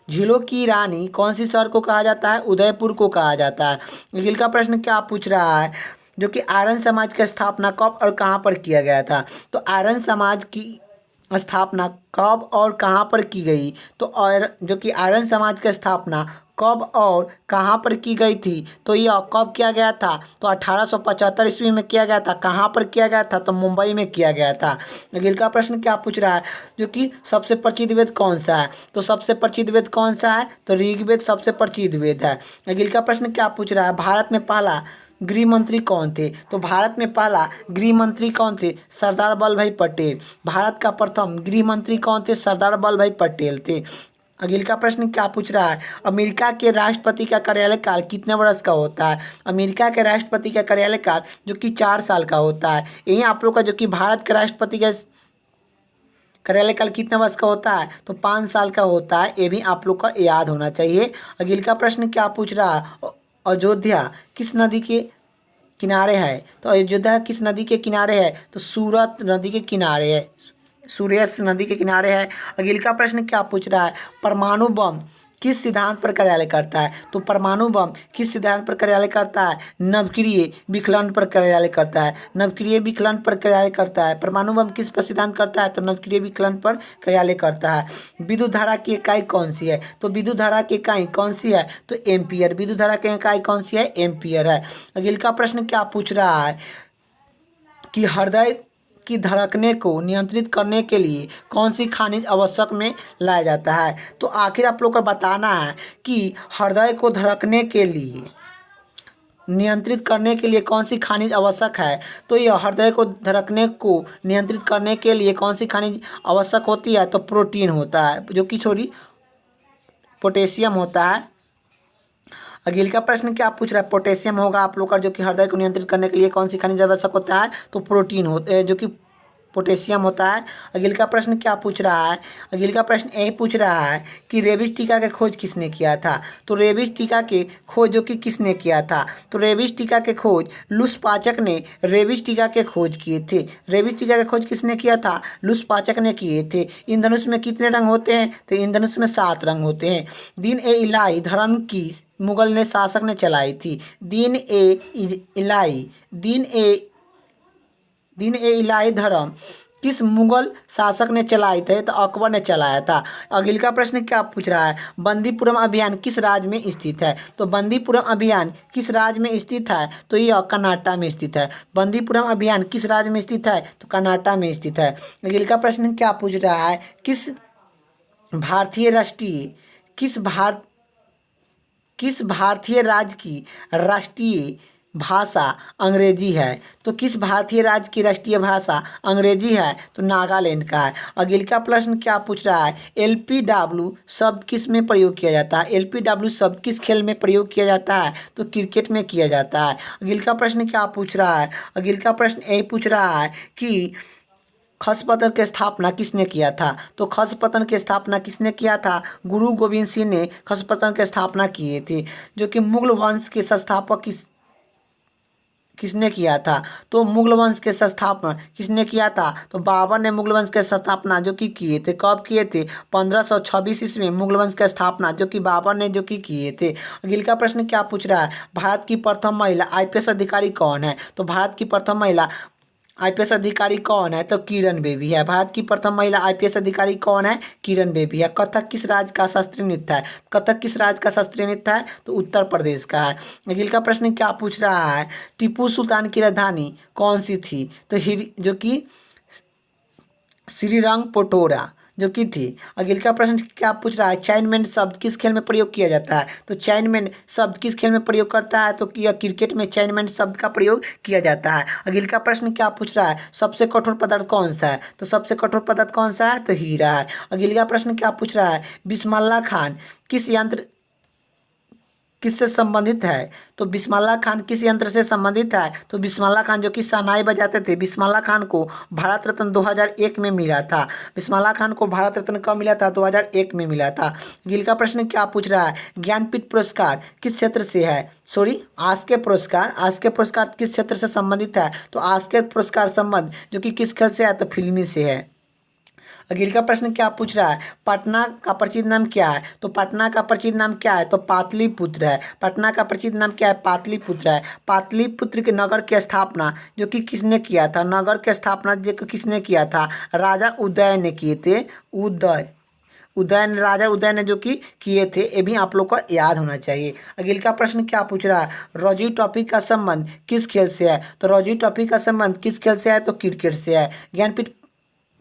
[SPEAKER 1] झीलों की रानी कौन सी शहर को कहा जाता है? उदयपुर को कहा जाता है। अगले का प्रश्न क्या पूछ रहा है? जो कि आर्यन समाज की स्थापना कब और कहाँ पर किया गया था? तो आर्यन समाज की स्थापना कब और कहाँ पर की गई? तो और जो कि आर्यन समाज की स्थापना कब और कहाँ पर की गई थी? तो यह कब किया गया था? तो 1875 ईस्वी में किया गया था। कहाँ पर किया गया था? तो मुंबई में किया गया था। अगले का प्रश्न क्या पूछ रहा है? जो कि सबसे प्रचलित वेद कौन सा है? तो सबसे प्रचलित वेद कौन सा है? तो ऋग्वेद सबसे प्रचलित वेद है। अगले का प्रश्न क्या पूछ रहा है? भारत में पहला गृह मंत्री कौन थे? तो भारत में पहला गृह मंत्री कौन थे? सरदार वल्लभ भाई पटेल। भारत का प्रथम गृह मंत्री कौन थे? सरदार वल्लभ भाई पटेल थे। अगले का प्रश्न क्या पूछ रहा है? अमेरिका के राष्ट्रपति का कार्यकाल काल कितने वर्ष का होता है? अमेरिका के राष्ट्रपति का कार्यकाल काल जो कि 4 साल का होता है। यही आप लोग का जो कि भारत के राष्ट्रपति का कार्यकाल काल कितने वर्ष का होता है? तो 5 साल का होता है। ये भी आप लोग का याद होना चाहिए। अगले का प्रश्न क्या पूछ रहा है? अयोध्या किस नदी के किनारे है? तो अयोध्या किस नदी के किनारे है? तो सूरत नदी के किनारे है। सूर्यस नदी के किनारे है। अगले का प्रश्न क्या पूछ रहा है? परमाणु बम किस सिद्धांत पर कार्यालय करता है? तो परमाणु बम किस सिद्धांत पर कार्यालय करता है? नवक्रिय विखलन पर कार्यालय करता है। नवक्रिय विखलन पर कार्यालय करता है। परमाणु बम किस पर सिद्धांत करता है? तो नवक्रिय विखलन पर कार्यालय करता है। विद्युत धारा की इकाई कौन सी है? तो विद्युत धारा की इकाई कौन सी है? तो एम्पियर। विद्युत धारा की इकाई कौन सी है? एम्पियर है। अगले का प्रश्न क्या पूछ रहा है कि हृदय की धड़कने को नियंत्रित करने के लिए कौन सी खनिज आवश्यक में लाया जाता है? तो आखिर आप लोग को बताना है कि हृदय को धड़कने के लिए नियंत्रित करने के लिए कौन सी खनिज आवश्यक है? तो यह हृदय को धड़कने को नियंत्रित करने के लिए कौन सी खनिज आवश्यक होती है? तो प्रोटीन होता है, जो कि पोटेशियम होता है। अगले का प्रश्न क्या पूछ रहा है? पोटेशियम होगा आप लोग का, जो कि हृदय को नियंत्रित करने के लिए कौन सी खनिज आवश्यक होता है? तो प्रोटीन होता है, जो कि पोटेशियम होता है। अगले का प्रश्न क्या पूछ रहा है? अगले का प्रश्न यही पूछ रहा है कि रेबीज टीका की खोज किसने किया था? तो रेबीज टीका के खोज जो कि किसने किया था? तो रेबीज टीका के खोज लुस पाचक ने रेबीज टीका के खोज किए थे। रेबीज टीका की खोज किसने किया था? लुस पाचक ने किए थे। इंद्रधनुष में कितने रंग होते हैं? तो इंद्रधनुष में 7 रंग होते हैं। दीन ए इलाही धर्म की मुगल ने शासक ने चलाई थी। दीन ए इलाही धर्म किस मुगल शासक ने चलाए थे? तो अकबर ने चलाया था। अगले का प्रश्न क्या पूछ रहा है? बंदीपुरम अभियान किस राज्य में स्थित है? तो बंदीपुरम अभियान किस राज्य में स्थित है? तो यह कर्नाटक में स्थित है। बंदीपुरम अभियान किस राज्य में स्थित है? तो कर्नाटक में स्थित है। अगले का प्रश्न क्या पूछ रहा है? किस भारतीय राज्य की राष्ट्रीय भाषा अंग्रेजी है? तो किस भारतीय राज्य की राष्ट्रीय भाषा अंग्रेजी है? तो नागालैंड का है। अगले का प्रश्न क्या पूछ रहा है? एलपीडब्ल्यू शब्द किस में प्रयोग किया जाता है? एलपीडब्ल्यू शब्द किस खेल में प्रयोग किया जाता है? तो क्रिकेट में किया जाता है। अगले का प्रश्न क्या पूछ रहा है? अगले का प्रश्न यही पूछ रहा है कि खसपतन की स्थापना किसने किया था? तो खसपतन की स्थापना किसने किया था? गुरु गोविंद सिंह ने खसपतन की स्थापना किए थे। जो कि मुगल वंश के संस्थापक किसने किया था? तो मुगल वंश के संस्थापना किसने किया था? तो बाबर ने मुगल वंश के स्थापना जो कि किए थे। कब किए थे? 1526 ईस्वी में मुगल वंश की स्थापना जो कि बाबर ने जो कि किए थे। अगले का प्रश्न क्या पूछ रहा है? भारत की प्रथम महिला आईपीएस अधिकारी कौन है? तो भारत की प्रथम महिला आईपीएस अधिकारी कौन है? तो किरण बेदी है। भारत की प्रथम महिला आईपीएस अधिकारी कौन है? किरण बेदी है। कथक किस राज्य का शास्त्रीय नृत्य है? कथक किस राज्य का शास्त्रीय नृत्य है? तो उत्तर प्रदेश का है। अगले का प्रश्न क्या पूछ रहा है? टीपू सुल्तान की राजधानी कौन सी थी? तो जो कि श्रीरंगपटोरा जो कि थी। अगले का प्रश्न क्या पूछ रहा है? चाइनमैन शब्द किस खेल में प्रयोग किया जाता है? तो चाइनमैन शब्द किस खेल में प्रयोग करता है? तो यह क्रिकेट में चाइनमैन शब्द का प्रयोग किया जाता है। अगले का प्रश्न क्या पूछ रहा है? सबसे कठोर पदार्थ कौन सा है? तो सबसे कठोर पदार्थ कौन सा है? तो हीरा है। अगले का प्रश्न क्या पूछ रहा है? बिस्मिल्लाह खान किस यंत्र किससे संबंधित है? तो बिस्मिल्लाह खान किस यंत्र से संबंधित है? तो बिस्मिल्लाह खान जो कि शहनाई बजाते थे, बिस्मिल्लाह खान को भारत रत्न 2001 में मिला था। बिस्मिल्लाह खान को भारत रत्न कब मिला था? 2001 में मिला था। गिल का प्रश्न क्या पूछ रहा है? ज्ञानपीठ पुरस्कार किस क्षेत्र से है? सॉरी, आस्के पुरस्कार किस क्षेत्र से संबंधित है? तो आस्के पुरस्कार संबंध जो कि किस खेल से है? तो फिल्मी से है। अगले का प्रश्न क्या पूछ रहा है? पटना का प्रचलित नाम क्या है? तो पटना का प्रचलित नाम क्या है? तो पाटलिपुत्र है। पटना का प्रचलित नाम क्या है? पाटलिपुत्र है। पाटलिपुत्र के नगर की स्थापना जो कि किसने किया था? नगर की स्थापना जो कि किसने किया था? राजा उदय ने किए थे। राजा उदय ने जो कि किए थे। ये भी आप लोग को याद होना चाहिए। अगले का प्रश्न क्या पूछ रहा है? रणजी ट्रॉफी का संबंध किस खेल से है? तो रणजी ट्रॉफी का संबंध किस खेल से है? तो क्रिकेट से है। ज्ञानपीठ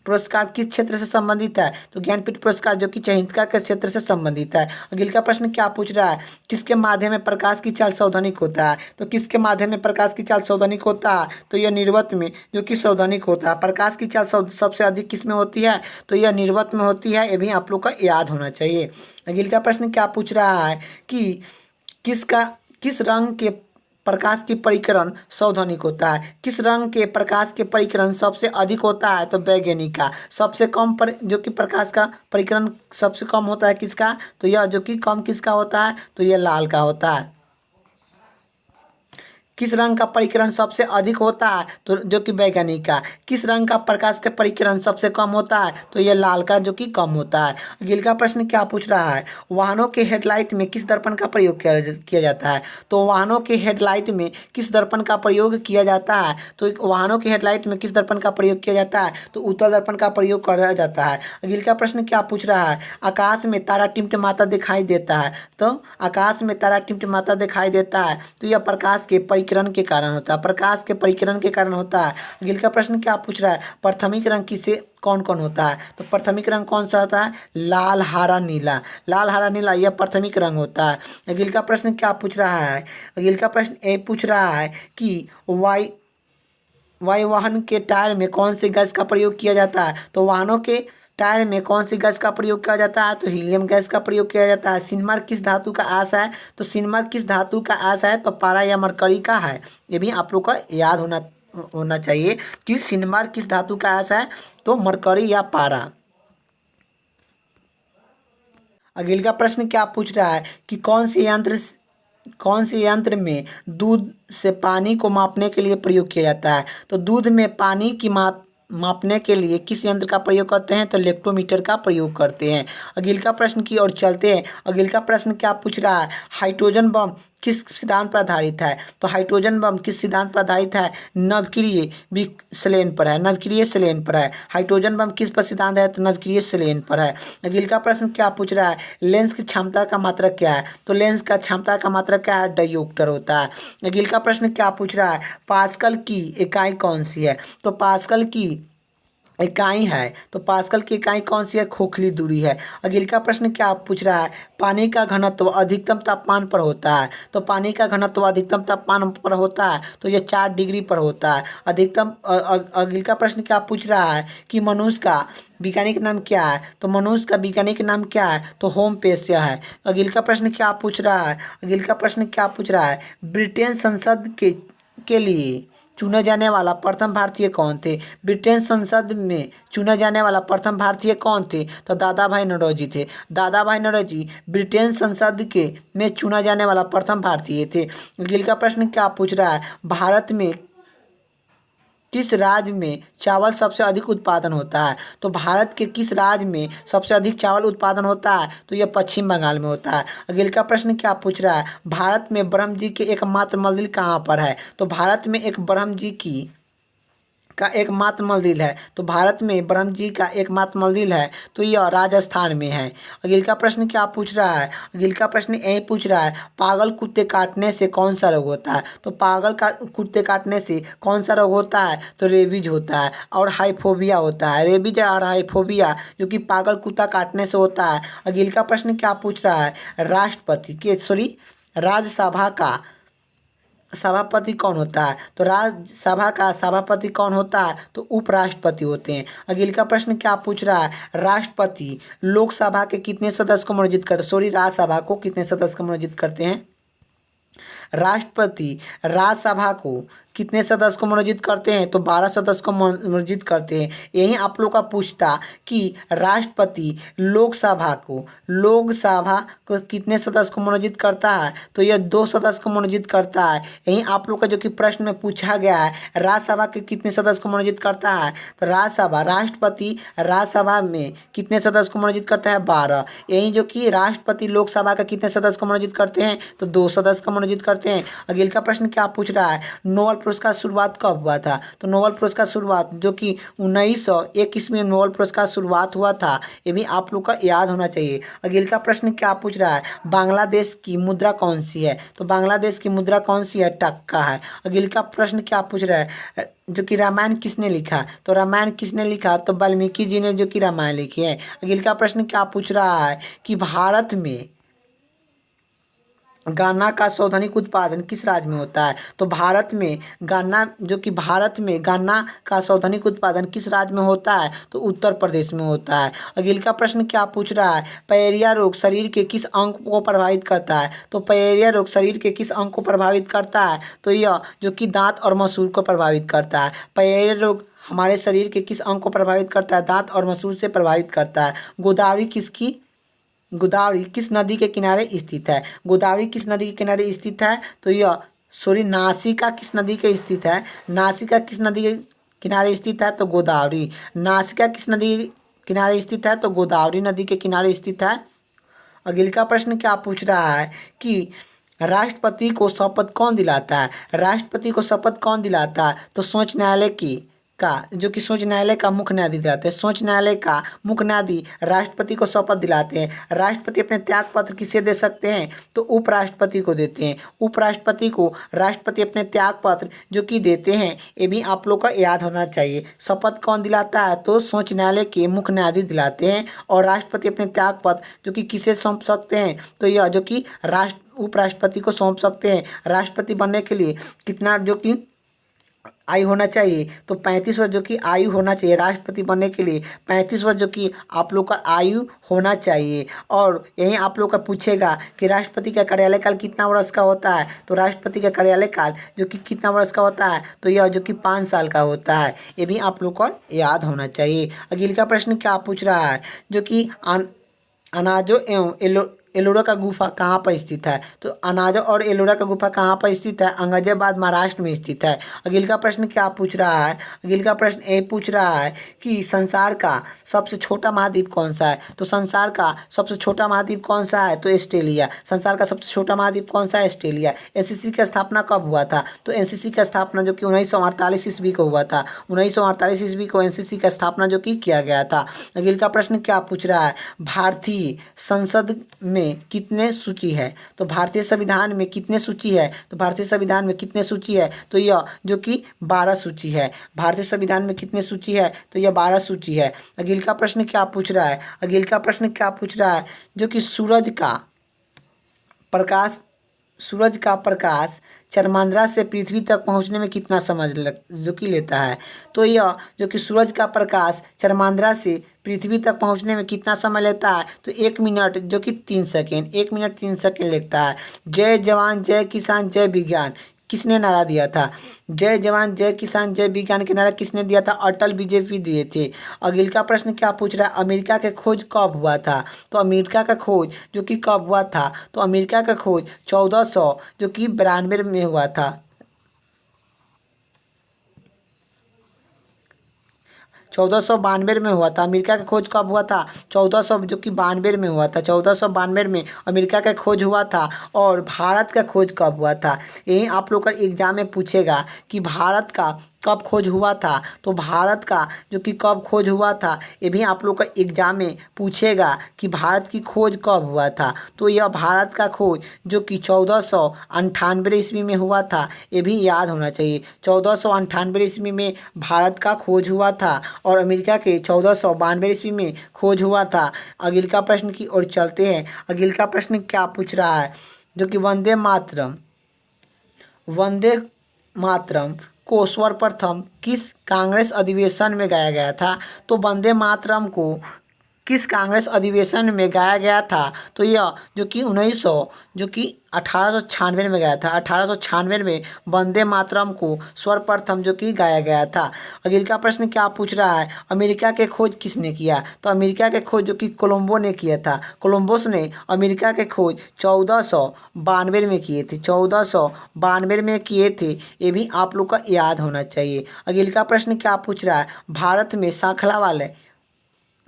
[SPEAKER 1] पुरस्कार किस क्षेत्र से संबंधित है? तो ज्ञानपीठ पुरस्कार जो कि चहिंतका के क्षेत्र से संबंधित है। अगले का प्रश्न क्या पूछ रहा है? किसके माध्यम में प्रकाश की चाल सावधानिक होता है? तो किसके माध्यम में प्रकाश की चाल सावधानिक होता है? तो यह निर्वत में जो कि सावधानिक होता है। प्रकाश की चाल सबसे अधिक किस में होती है? तो यह निर्वत में होती है। ये भी आप लोग का याद होना चाहिए। अगले का प्रश्न क्या पूछ रहा है कि किस रंग के प्रकाश की परिकरण सावधानिक होता है? किस रंग के प्रकाश के परिकरण सबसे अधिक होता है? तो बैगनी का। सबसे कम पर जो कि प्रकाश का परिकरण सबसे कम होता है किसका? तो यह जो कि कम किसका होता है? तो यह लाल का होता है। किस रंग का परिकरण सबसे अधिक होता है? तो जो कि बैगनी का। किस रंग का प्रकाश का परिकरण सबसे कम होता है? तो यह लाल का जो कि कम होता है। अगले का प्रश्न क्या पूछ रहा है? वाहनों के हेडलाइट में किस दर्पण का प्रयोग किया जाता है? तो वाहनों के हेडलाइट में किस दर्पण का प्रयोग किया जाता है? तो वाहनों के हेडलाइट में किस दर्पण का प्रयोग किया जाता है? तो उत्तल दर्पण का प्रयोग किया जाता है। अगले का प्रश्न क्या पूछ रहा है? आकाश में तारा टिमटिमाता दिखाई देता है। तो आकाश में तारा टिमटिमाता दिखाई देता है तो यह प्रकाश के परिकरण के कारण होता है। प्रकाश के परिकरण के कारण होता है। अगले का प्रश्न क्या पूछ रहा है? प्राथमिक रंग किसे कौन कौन होता है? तो प्राथमिक रंग कौन सा होता है? लाल हरा नीला। लाल हरा नीला यह प्राथमिक रंग होता है। अगले का प्रश्न क्या पूछ रहा है? अगले का प्रश्न ये पूछ रहा है कि वायुवाहन के टायर में कौन सी गैस का प्रयोग किया जाता है? तो वाहनों के टायर में कौन सी गैस का प्रयोग किया जाता है? तो हीलियम गैस का प्रयोग किया जाता है। सिनमार किस धातु का आशा है? तो सिनमार किस धातु का आशा है? तो पारा या मरकरी का है। ये भी आप लोग का याद होना चाहिए कि सिनमार किस धातु का आशा है? तो मरकरी या पारा। अगले का प्रश्न क्या पूछ रहा है कि कौन से यंत्र में दूध से पानी को मापने के लिए प्रयोग किया जाता है? तो दूध में पानी की मापने के लिए किस यंत्र का प्रयोग करते हैं? तो लेक्टोमीटर का प्रयोग करते हैं। अगले का प्रश्न की ओर चलते हैं। अगले का प्रश्न क्या पूछ रहा है? हाइड्रोजन बम किस सिद्धांत पर आधारित है? तो हाइड्रोजन बम किस सिद्धांत पर आधारित है? नवक्रिय विश्लेषण पर है। नवक्रिय विश्लेषण पर है। हाइड्रोजन बम किस पर सिद्धांत है? तो नवक्रिय विश्लेषण पर है। अगले का प्रश्न क्या पूछ रहा है? लेंस की क्षमता का मात्रक क्या है? तो लेंस का क्षमता का मात्रक क्या है? डायोप्टर होता है। अगले का प्रश्न क्या पूछ रहा है? पास्कल की इकाई कौन सी है? तो पास्कल की इकाई है। तो पास्कल की इकाई कौन सी है? खोखली दूरी है। अगले का प्रश्न क्या पूछ रहा है? पानी का घनत्व अधिकतम तापमान पर होता है। तो पानी का घनत्व अधिकतम तापमान पर होता है तो यह 4 डिग्री पर होता है अधिकतम। अगले का प्रश्न क्या पूछ रहा है कि मनुष्य का वैज्ञानिक नाम क्या है? तो मनुष्य का वैज्ञानिक नाम क्या है? तो होम पेशिया है। अगले का प्रश्न क्या पूछ रहा है? अगले का प्रश्न क्या पूछ रहा है? ब्रिटेन संसद के लिए चुने जाने वाला प्रथम भारतीय कौन थे? ब्रिटेन संसद में चुने जाने वाला प्रथम भारतीय कौन थे? तो दादा भाई नौरोजी थे। दादा भाई नौरोजी ब्रिटेन संसद के में चुना जाने वाला प्रथम भारतीय थे। अगले का प्रश्न क्या पूछ रहा है? भारत में किस राज्य में चावल सबसे अधिक उत्पादन होता है? तो भारत के किस राज्य में सबसे अधिक चावल उत्पादन होता है? तो यह पश्चिम बंगाल में होता है। अगले का प्रश्न क्या पूछ रहा है? भारत में ब्रह्म जी के एकमात्र मंदिर कहाँ पर है? तो भारत में एक ब्रह्म जी का एकमात्र मंदिर है। तो भारत में ब्रह्म जी का एकमात्र मंदिर है तो यह राजस्थान में है। अगले का प्रश्न क्या पूछ रहा है? अगले का प्रश्न यही पूछ रहा है पागल कुत्ते काटने से कौन सा रोग होता है? तो पागल का कुत्ते काटने से कौन सा रोग होता है? तो रेबीज होता है और हाइफोबिया होता है। रेबीज और हाइफोबिया जो कि पागल कुत्ता काटने से होता है। अगले का प्रश्न क्या पूछ रहा है? राज्यसभा का सभापति कौन होता है? तो राज्यसभा का सभापति कौन होता है? तो उपराष्ट्रपति होते हैं। अगले का प्रश्न क्या पूछ रहा है? राष्ट्रपति लोकसभा के कितने सदस्य को मनोनीत करते हैं? राज्यसभा को कितने सदस्य को मनोनीत करते हैं? राष्ट्रपति राज्यसभा को कितने सदस्य को मनोनीत करते हैं? तो 12 सदस्य को मनोनीत करते हैं। यही आप लोग का पूछता कि राष्ट्रपति लोकसभा को कितने सदस्य को मनोनीत करता है? तो यह 2 सदस्य को मनोनीत करता है। यही आप लोग का जो कि प्रश्न में पूछा गया है, राज्यसभा के कितने सदस्य को मनोनीत करता है? तो राष्ट्रपति राज्यसभा में कितने सदस्य को मनोनीत करता है? 12। यही जो कि राष्ट्रपति लोकसभा का कितने सदस्य को मनोनीत करते हैं? तो 2 सदस्य को मनोनीत करते हैं। अगले का प्रश्न क्या पूछ रहा है? नोबेल पुरस्कार शुरुआत कब हुआ था? तो नोबेल पुरस्कार शुरुआत जो कि 1901 ईस्वी में नोबेल पुरस्कार शुरुआत हुआ था। ये भी आप लोग का याद होना चाहिए। अगले का प्रश्न क्या पूछ रहा है? बांग्लादेश की मुद्रा कौन सी है? तो बांग्लादेश की मुद्रा कौन सी है? टक्का है। अगले का प्रश्न क्या पूछ रहा है? जो कि रामायण किसने लिखा? तो रामायण किसने लिखा? तो वाल्मीकि जी ने जो कि रामायण लिखी है। अगले का प्रश्न क्या पूछ रहा है कि भारत में गन्ना का सर्वाधिक उत्पादन किस राज्य में होता है? तो भारत में गन्ना का सर्वाधिक उत्पादन किस राज्य में होता है? तो उत्तर प्रदेश में होता है। अगले का प्रश्न क्या पूछ रहा है? पायरिया रोग शरीर के किस अंग को प्रभावित करता है? तो पायरिया रोग शरीर के किस अंग को प्रभावित करता है? तो यह जो कि दांत और मसूड़ को प्रभावित करता है। पायरिया रोग हमारे शरीर के किस अंग को प्रभावित करता है? दांत और मसूड़ से प्रभावित करता है। गोदावरी किस नदी के किनारे स्थित है? गोदावरी किस नदी के किनारे स्थित है? तो यह नासिका किस नदी के स्थित है? नासिका किस नदी के किनारे स्थित है? तो गोदावरी। नासिका किस नदी के किनारे स्थित है? तो गोदावरी नदी के किनारे स्थित है। अगले का प्रश्न क्या पूछ रहा है कि राष्ट्रपति को शपथ कौन दिलाता है? राष्ट्रपति को शपथ कौन दिलाता है? तो सर्वोच्च न्यायालय का मुख्य न्यायाधीश दिलाते हैं। सर्वोच्च न्यायालय का मुख्य न्यायाधीश राष्ट्रपति को शपथ दिलाते हैं। राष्ट्रपति अपने त्याग पत्र किसे दे सकते हैं? तो उपराष्ट्रपति को देते हैं। उपराष्ट्रपति को राष्ट्रपति अपने त्याग पत्र जो कि देते हैं। ये भी आप लोग का याद होना चाहिए। शपथ कौन दिलाता है? तो सर्वोच्च न्यायालय के मुख्य न्यायाधीश दिलाते हैं। और राष्ट्रपति अपने त्याग पत्र जो कि किसे सौंप सकते हैं? तो यह जो कि उपराष्ट्रपति को सौंप सकते हैं। राष्ट्रपति बनने के लिए कितना जो कि आयु होना चाहिए? तो 35 वर्ष जो कि आयु होना चाहिए। राष्ट्रपति बनने के लिए 35 वर्ष जो कि आप लोग का आयु होना चाहिए। और यहीं आप लोग का पूछेगा कि राष्ट्रपति का कार्यकाल काल कितना वर्ष का होता है? तो राष्ट्रपति का कार्यकाल काल जो कि कितना वर्ष का होता है? तो यह जो कि 5 साल का होता है। ये भी आप लोग को याद होना चाहिए। अगले का प्रश्न क्या पूछ रहा है? जो कि अनाजो एवं एलोरा का गुफा कहाँ पर स्थित है? तो अनाजो और एलोरा का गुफा कहाँ पर स्थित है? औरंगाबाद महाराष्ट्र में स्थित है। अगले का प्रश्न क्या पूछ रहा है? अगले का प्रश्न ये पूछ रहा है कि संसार का सबसे छोटा महाद्वीप कौन सा है? तो संसार का सबसे छोटा महाद्वीप कौन सा है? तो ऑस्ट्रेलिया। संसार का सबसे छोटा महाद्वीप कौन सा है? ऑस्ट्रेलिया। एनसीसी की स्थापना कब हुआ था? तो एनसीसी का स्थापना जो कि 1948 ईस्वी को हुआ था। 1948 ईस्वी को एनसीसी का स्थापना जो कि किया गया था। अगले का प्रश्न क्या पूछ रहा है? भारतीय संसद में कितने सूची है? तो भारतीय संविधान में कितने सूची है? तो भारतीय संविधान में कितने सूची है? तो यह जो कि 12 सूची है। भारतीय संविधान में कितने सूची है? तो यह 12 सूची है। अगले का प्रश्न क्या पूछ रहा है? अगले का प्रश्न क्या पूछ रहा है? जो कि सूरज का प्रकाश चंद्रमा से पृथ्वी तक पहुंचने में कितना समय जो कि लेता है? तो यह जो कि सूरज का प्रकाश चंद्रमा से पृथ्वी तक पहुंचने में कितना समय लेता है? तो 1 मिनट जो कि 3 सेकेंड। 1 मिनट 3 सेकेंड लगता है। जय जवान जय किसान जय विज्ञान किसने नारा दिया था? जय जवान जय किसान जय विज्ञान के नारा किसने दिया था? अटल बीजेपी दिए थे। अगले का प्रश्न क्या पूछ रहा है? अमेरिका के खोज कब हुआ था? तो अमेरिका का खोज जो कि कब हुआ था? तो अमेरिका का खोज 1400 जो कि 92 में हुआ था। 1492 में हुआ था। अमेरिका का खोज कब हुआ था? 1400 जो कि 92 में हुआ था। 1492 में अमेरिका का खोज हुआ था। और भारत का खोज कब हुआ था? यही आप लोग का एग्जाम में पूछेगा कि भारत का कब खोज हुआ था? तो भारत का जो कि कब खोज हुआ था, ये भी आप लोग का एग्जाम में पूछेगा कि भारत की खोज कब हुआ था। तो यह भारत का खोज जो कि 1498 ईस्वी में हुआ था। ये भी याद होना चाहिए। 1498 ईस्वी में भारत का खोज हुआ था और अमेरिका के 1492 ईस्वी में खोज हुआ था। अगले का प्रश्न की ओर चलते हैं। अगले का प्रश्न क्या पूछ रहा है? जो कि वंदे मातरम को सर्वप्रथम किस कांग्रेस अधिवेशन में गाया गया था? तो वंदे मातरम को किस कांग्रेस अधिवेशन में गाया गया था? तो यह जो कि 1900 जो कि 1896 में गया था। 1896 में वंदे मातरम को सर्वप्रथम जो कि गाया गया था। अगले का प्रश्न क्या पूछ रहा है? अमेरिका के खोज किसने किया? तो अमेरिका के खोज जो कि कोलंबो ने किया था। कोलंबस ने अमेरिका के खोज 1492 में किए थे। 1492 में किए थे। ये भी आप लोग का याद होना चाहिए। अगले का प्रश्न क्या पूछ रहा है? भारत में श्रृंखला वाले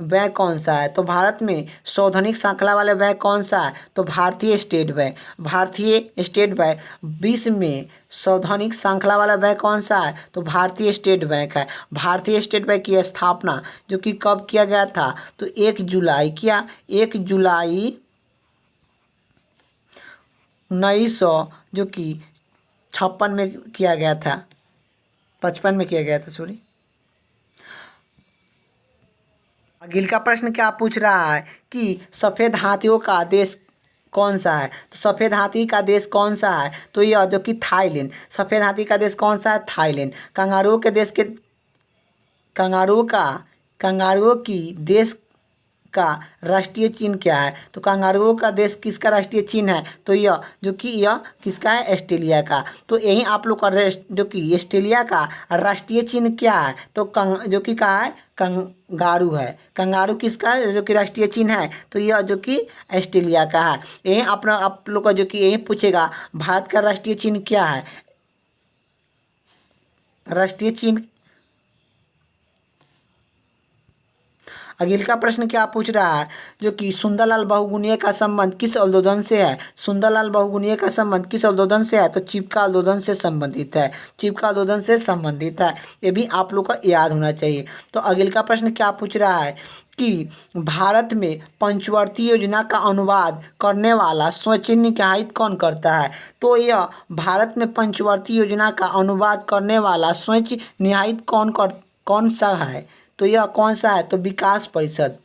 [SPEAKER 1] बैंक कौन सा है? तो भारत में सौधनिक श्रृंखला वाले बैंक कौन सा है? तो भारतीय स्टेट बैंक। भारतीय स्टेट बैंक। विश्व में सौधनिक श्रृंखला वाला बैंक कौन सा है? तो भारतीय स्टेट बैंक है। भारतीय स्टेट बैंक की स्थापना जो कि कब किया गया था? तो 1 जुलाई 1900 जो कि 56 में किया गया था। 55 में किया गया था, सॉरी। अगले का प्रश्न क्या पूछ रहा है कि सफ़ेद हाथियों का देश कौन सा है? तो सफ़ेद हाथी का देश कौन सा है? तो यह जो कि थाईलैंड। सफ़ेद हाथी का देश कौन सा है? थाईलैंड। कंगारुओं की देश का राष्ट्रीय चिन्ह क्या है? तो कंगारुओं का देश किसका राष्ट्रीय चिन्ह है? तो यह किसका है? ऑस्ट्रेलिया का। तो यही आप लोग का जो कि ऑस्ट्रेलिया का राष्ट्रीय चिन्ह क्या है? तो जो कि कहा है कंगारू है। कंगारू किसका है जो कि राष्ट्रीय चिन्ह है? तो यह जो कि ऑस्ट्रेलिया का है। यही अपना आप लोग का जो कि यही पूछेगा भारत का राष्ट्रीय चिन्ह क्या है? राष्ट्रीय चिन्ह। अगले का प्रश्न क्या पूछ रहा है? जो कि सुंदरलाल बहुगुणीय का संबंध किस आंदोलन से है? सुंदरलाल बहुगुणीय का संबंध किस आंदोलन से है? तो चिपका आंदोलन से संबंधित है। चिपका आंदोलन से संबंधित है। ये भी आप लोग का याद होना चाहिए। तो अगले का प्रश्न क्या पूछ रहा है कि भारत में पंचवर्ती योजना का अनुवाद करने वाला स्वैच्छिक निकाय कौन करता है? तो यह भारत में पंचवर्ती योजना का अनुवाद करने वाला स्वैच्छिक निकाय कौन सा है? तो यह कौन सा है? तो विकास परिषद।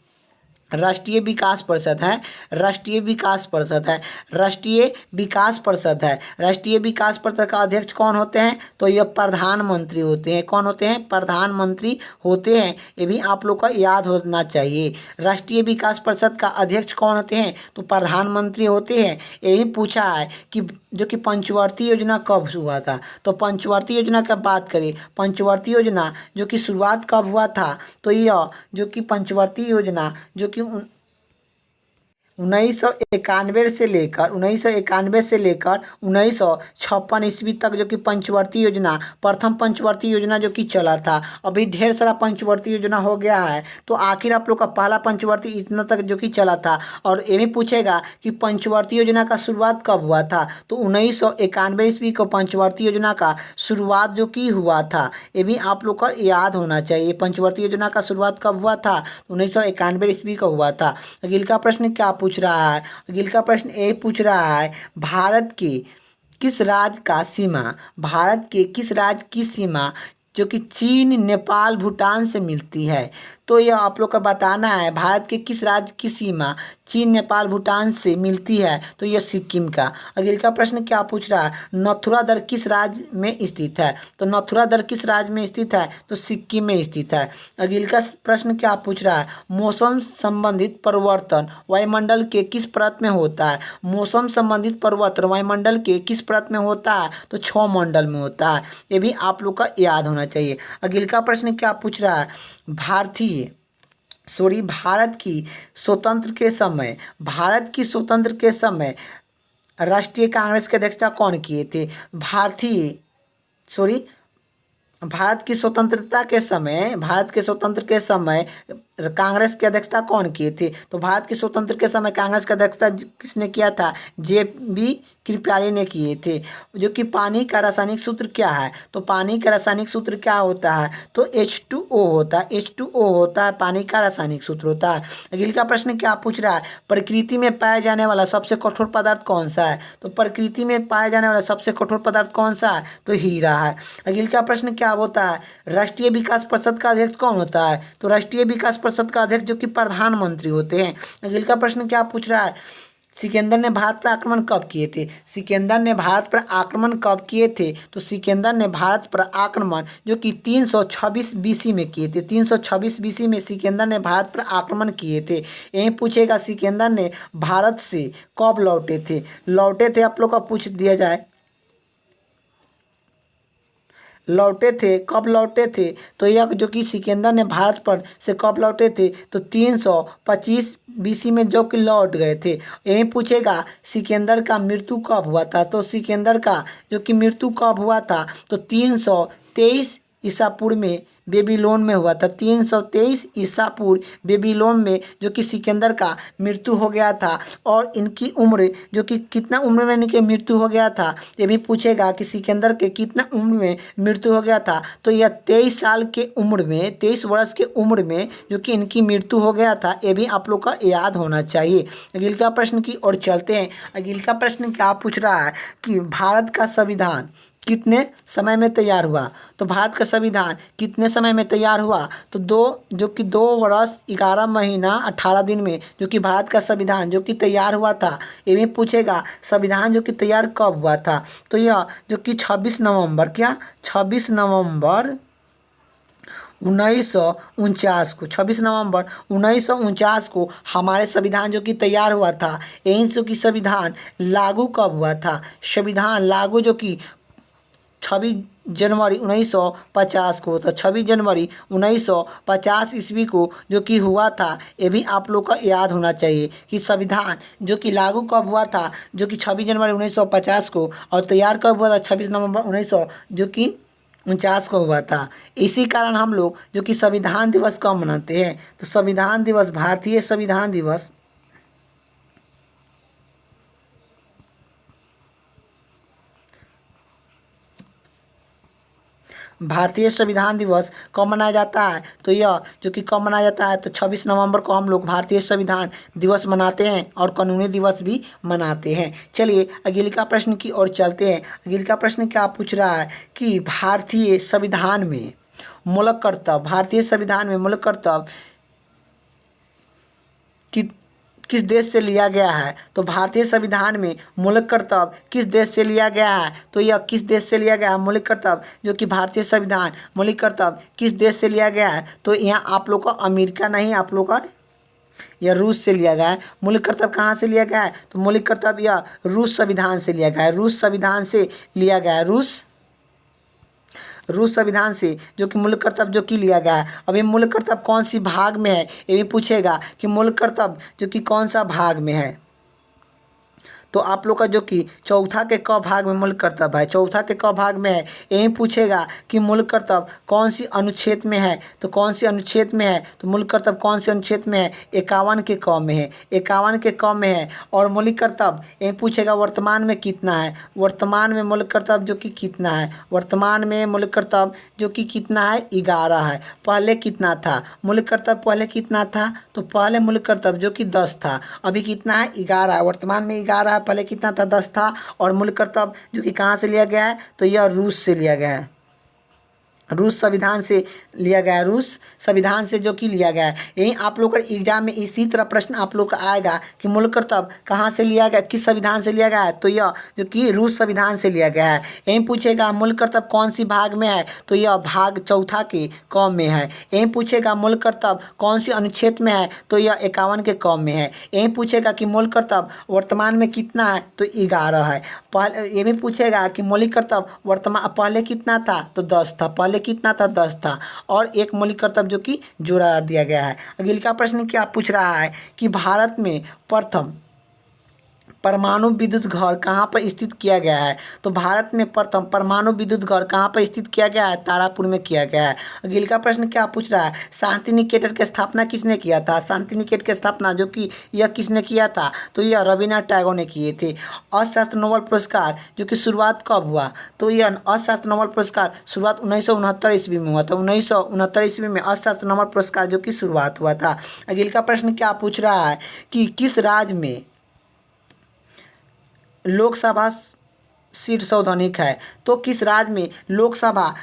[SPEAKER 1] राष्ट्रीय विकास परिषद है। राष्ट्रीय विकास परिषद है। राष्ट्रीय विकास परिषद है। राष्ट्रीय विकास परिषद का अध्यक्ष कौन होते हैं? तो यह प्रधानमंत्री होते हैं। कौन होते हैं? प्रधानमंत्री होते हैं। ये भी आप लोग का याद होना चाहिए। राष्ट्रीय विकास परिषद का अध्यक्ष कौन होते हैं? तो प्रधानमंत्री होते हैं। यही पूछा है कि जो कि पंचवर्ती योजना कब हुआ था? तो पंचवर्ती योजना की बात करें, पंचवर्ती योजना जो कि शुरुआत कब हुआ था? तो यह जो कि पंचवर्ती योजना जो कि 1991 से लेकर 1956 ईस्वी तक जो कि पंचवर्ती योजना, प्रथम पंचवर्ती योजना जो कि चला था। अभी ढेर सारा पंचवर्ती योजना हो गया है। तो आखिर आप लोग का पहला पंचवर्ती इतना तक जो कि चला था। और ये भी पूछेगा कि पंचवर्ती योजना का शुरुआत कब हुआ था? तो 1991 ईस्वी को पंचवर्ती योजना का शुरुआत जो कि हुआ था। ये भी आप लोग का याद होना चाहिए। पंचवर्ती योजना का शुरुआत कब हुआ था? 1991 ईस्वी को हुआ था। अगले का प्रश्न क्या पूछ रहा है? अगले का प्रश्न ये पूछ रहा है भारत के किस राज्य की सीमा जो कि चीन, नेपाल, भूटान से मिलती है? तो यह आप लोग का बताना है भारत के किस राज्य की सीमा चीन, नेपाल, भूटान से मिलती है? तो यह सिक्किम का। अगले का प्रश्न क्या पूछ रहा है? नथुरादर किस राज्य में स्थित है? तो नथुरादर किस राज्य में स्थित है? तो सिक्किम में स्थित है। अगले का प्रश्न क्या पूछ रहा है? मौसम संबंधित परिवर्तन वायुमंडल के किस परत में होता है? मौसम संबंधित परिवर्तन वायुमंडल के किस परत में होता है? तो 6 मंडल में होता है। ये भी आप लोग का याद होना चाहिए। अगले का प्रश्न क्या पूछ रहा है? भारत की स्वतंत्र के समय राष्ट्रीय कांग्रेस की अध्यक्षता कौन किए थे? भारत के स्वतंत्र के समय कांग्रेस की अध्यक्षता कौन किए थे? तो भारत के स्वतंत्र के समय कांग्रेस की अध्यक्षता किसने किया था? जे.बी. कृपलानी ने किए थे। जो कि पानी का रासायनिक सूत्र क्या है? तो पानी का रासायनिक सूत्र क्या होता है? तो H2O होता है। H2O होता है, पानी का रासायनिक सूत्र होता है। अगले का प्रश्न क्या पूछ रहा है? प्रकृति में पाया जाने वाला सबसे कठोर पदार्थ कौन सा है? तो प्रकृति में पाया जाने वाला सबसे कठोर पदार्थ कौन सा है? तो हीरा है। अगले का प्रश्न क्या होता है? राष्ट्रीय विकास परिषद का अध्यक्ष कौन होता है? तो राष्ट्रीय विकास परिषद का अध्यक्ष जो कि प्रधानमंत्री होते हैं। अगले का प्रश्न क्या पूछ रहा है? सिकंदर ने भारत पर आक्रमण कब किए थे? सिकंदर ने भारत पर आक्रमण कब किए थे? तो सिकंदर ने भारत पर आक्रमण जो कि 326 बीसी में किए थे। 326 बीसी में सिकंदर ने भारत पर आक्रमण किए थे। यही पूछेगा सिकंदर ने भारत से कब लौटे थे? लौटे थे आप लोग का पूछ दिया जाए, लौटे थे कब लौटे थे? तो यह जो कि सिकंदर ने भारत पर से कब लौटे थे? तो 325 बीसी में जो कि लौट गए थे। यही पूछेगा सिकंदर का मृत्यु कब हुआ था? तो सिकंदर का जो कि मृत्यु कब हुआ था? तो 323 ईसा पूर्व में बेबीलोन में हुआ था। 323 ईसा पूर्व बेबीलोन में जो कि सिकंदर का मृत्यु हो गया था। और इनकी उम्र जो कि कितना उम्र में इनकी मृत्यु हो गया था, ये भी पूछेगा कि सिकंदर के कितना उम्र में मृत्यु हो गया था। तो यह 23 साल के उम्र में, 23 वर्ष के उम्र में जो कि इनकी मृत्यु हो गया था। ये भी आप लोग का याद होना चाहिए। अगले का प्रश्न की ओर चलते हैं। अगले का प्रश्न क्या पूछ रहा है कि भारत का संविधान कितने समय में तैयार हुआ? तो भारत का संविधान कितने समय में तैयार हुआ? तो 2 वर्ष 11 महीना 18 दिन में जो कि भारत का संविधान जो कि तैयार हुआ था। ये भी पूछेगा संविधान जो कि तैयार कब हुआ था? तो यह जो कि 26 नवंबर 1949 को, 26 नवंबर 1949 को हमारे संविधान जो कि तैयार हुआ था। यही जो कि संविधान लागू कब हुआ था? संविधान लागू जो कि 26 जनवरी 1950 को, तो 26 जनवरी 1950 ईस्वी को जो कि हुआ था। ये भी आप लोग का याद होना चाहिए कि संविधान जो कि लागू कब हुआ था, जो कि 26 जनवरी 1950 को, और तैयार कब हुआ था? 26 नवंबर 1949 को हुआ था। इसी कारण हम लोग जो कि संविधान दिवस कब मनाते हैं? तो संविधान दिवस, भारतीय संविधान दिवस भारतीय संविधान दिवस कब मनाया जाता है? तो यह जो कि कब मनाया जाता है? तो 26 नवंबर को हम लोग भारतीय संविधान दिवस मनाते हैं और कानूनी दिवस भी मनाते हैं। चलिए अगले का प्रश्न की ओर चलते हैं। अगले का प्रश्न क्या पूछ रहा है कि भारतीय संविधान में मूलक कर्तव्य, भारतीय संविधान में मूलक कर्तव्य कि किस देश से लिया गया है? तो भारतीय संविधान में मूलक कर्तव्य किस देश से लिया गया है? तो यह किस देश से लिया गया है मौलिक कर्तव्य जो कि भारतीय संविधान मौलिक कर्तव्य किस देश से लिया गया है? तो यहाँ आप लोग का अमेरिका नहीं, आप लोग का यह रूस से लिया गया है। मौलिक कर्तव्य कहाँ से लिया गया है? तो मौलिक कर्तव्य यह रूस संविधान से लिया गया है। रूस संविधान से लिया गया है। रूस संविधान से जो कि मूल कर्तव्य जो कि लिया गया है। अब ये मूल कर्तव्य कौन सी भाग में है? ये भी पूछेगा कि मूल कर्तव्य जो कि कौन सा भाग में है। तो आप लोग का जो कि चौथा के क भाग में मूल कर्तव्य है। चौथा के क भाग में है। यही पूछेगा कि मूल कर्तव्य कौन सी अनुच्छेद में है? तो कौन सी अनुच्छेद में है? तो मूल कर्तव्य कौन सी अनुच्छेद में है? 51 के क में है। 51 के क में है। और मौलिक कर्तव्य यही पूछेगा वर्तमान में कितना है? वर्तमान में मौलिक कर्तव्य जो कि कितना है? वर्तमान में मौलिक कर्तव्य जो कि कितना है? 11 है। पहले कितना था? मौलिक कर्तव्य पहले कितना था? तो पहले मौलिक कर्तव्य जो कि 10 था। अभी कितना है? 11 है। वर्तमान में 11 है, पहले कितना था? 10 था। और मूल कर्तव्य जो कि कहाँ से लिया गया है? तो यह रूस से लिया गया है। रूस संविधान से लिया गया है। रूस संविधान से जो कि लिया गया है। यही आप लोग का एग्जाम में इसी तरह प्रश्न आप लोग का आएगा कि मूल कर्तव्य कहाँ से लिया गया, किस संविधान से लिया गया है? तो यह जो कि रूस संविधान से लिया गया है। यही पूछेगा मूल कर्तव्य कौन सी भाग में है? तो यह भाग चौथा के क में है। यही पूछेगा मूल कर्तव्य कौन सी अनुच्छेद में है? तो यह 51 के क में है। यही पूछेगा कि मूल कर्तव्य वर्तमान में कितना है? तो 11 है। पहले ये भी पूछेगा कि मौलिक कर्तव्य वर्तमान पहले कितना था? तो 10 था। पहले कितना था? 10 था। और एक मौलिक कर्तव्य जो कि जोड़ा दिया गया है। अगले का प्रश्न क्या पूछ रहा है कि भारत में प्रथम परमाणु विद्युत घर कहाँ पर स्थित किया गया है? तो भारत में प्रथम परमाणु विद्युत घर कहाँ पर स्थित किया गया है? तारापुर में किया गया है। अगले का प्रश्न क्या पूछ रहा है? शांति निकेतन की स्थापना किसने किया था? शांति निकेतन की स्थापना जो कि यह किसने किया था? तो यह रविन्द्रनाथ टैगोर ने किए थे। अर्थशास्त्र नोबेल पुरस्कार जो कि शुरुआत कब हुआ? तो यह अर्थशास्त्र नोबेल पुरस्कार शुरुआत 1969 ईस्वी में हुआ था। 1969 ईस्वी में अर्थशास्त्र नोबेल पुरस्कार जो कि शुरुआत हुआ था। अगले का प्रश्न क्या पूछ रहा है कि किस राज्य में लोकसभा सीट संवैधानिक है तो किस राज्य में लोकसभा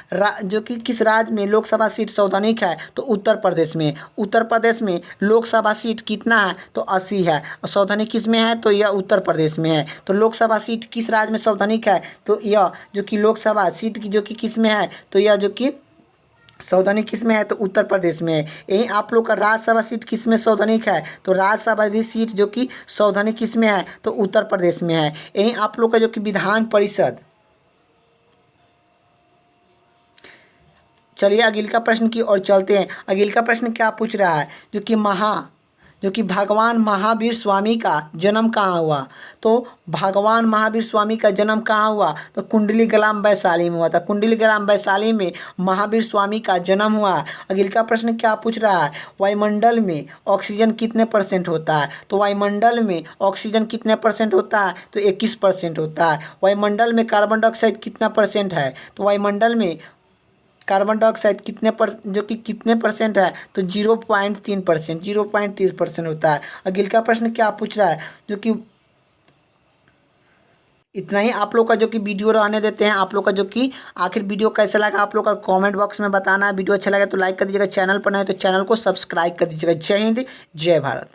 [SPEAKER 1] जो कि किस राज्य में लोकसभा सीट संवैधानिक है तो उत्तर प्रदेश में। उत्तर प्रदेश में लोकसभा सीट कितना है तो 80 है। संवैधानिक किस में है तो यह उत्तर प्रदेश में है। तो लोकसभा सीट किस राज्य में संवैधानिक है तो यह जो कि लोकसभा सीट की जो कि किस में है तो यह जो कि संवैधानिक किस में है तो उत्तर प्रदेश में है। यही आप लोग का राज्यसभा सीट किस में संवैधानिक है तो राज्यसभा भी सीट जो कि संवैधानिक किस में है तो उत्तर प्रदेश में है। यही आप लोग का जो कि विधान परिषद। चलिए अगले का प्रश्न की ओर चलते हैं। अगले का प्रश्न क्या पूछ रहा है जो कि भगवान महावीर स्वामी का जन्म कहाँ हुआ तो भगवान महावीर स्वामी का जन्म कहाँ हुआ तो कुंडली ग्राम वैशाली में हुआ था। कुंडली ग्राम वैशाली में महावीर स्वामी का जन्म हुआ। अगले का प्रश्न क्या पूछ रहा है वायुमंडल में ऑक्सीजन कितने परसेंट होता है तो वायुमंडल में ऑक्सीजन कितने परसेंट होता है तो 21% होता है। वायुमंडल में कार्बन डाइऑक्साइड कितना परसेंट है तो वायुमंडल में कार्बन डाइऑक्साइड कितने परसेंट है तो 0.3% होता है। अगले का प्रश्न क्या पूछ रहा है जो कि इतना ही आप लोग का जो कि वीडियो रहने देते हैं। आप लोग का जो कि आखिर वीडियो कैसा लगा आप लोग का कमेंट बॉक्स में बताना। वीडियो अच्छा लगा तो लाइक कर दीजिएगा, चैनल पर नए तो चैनल को सब्सक्राइब कर दीजिएगा। जय हिंद जय भारत।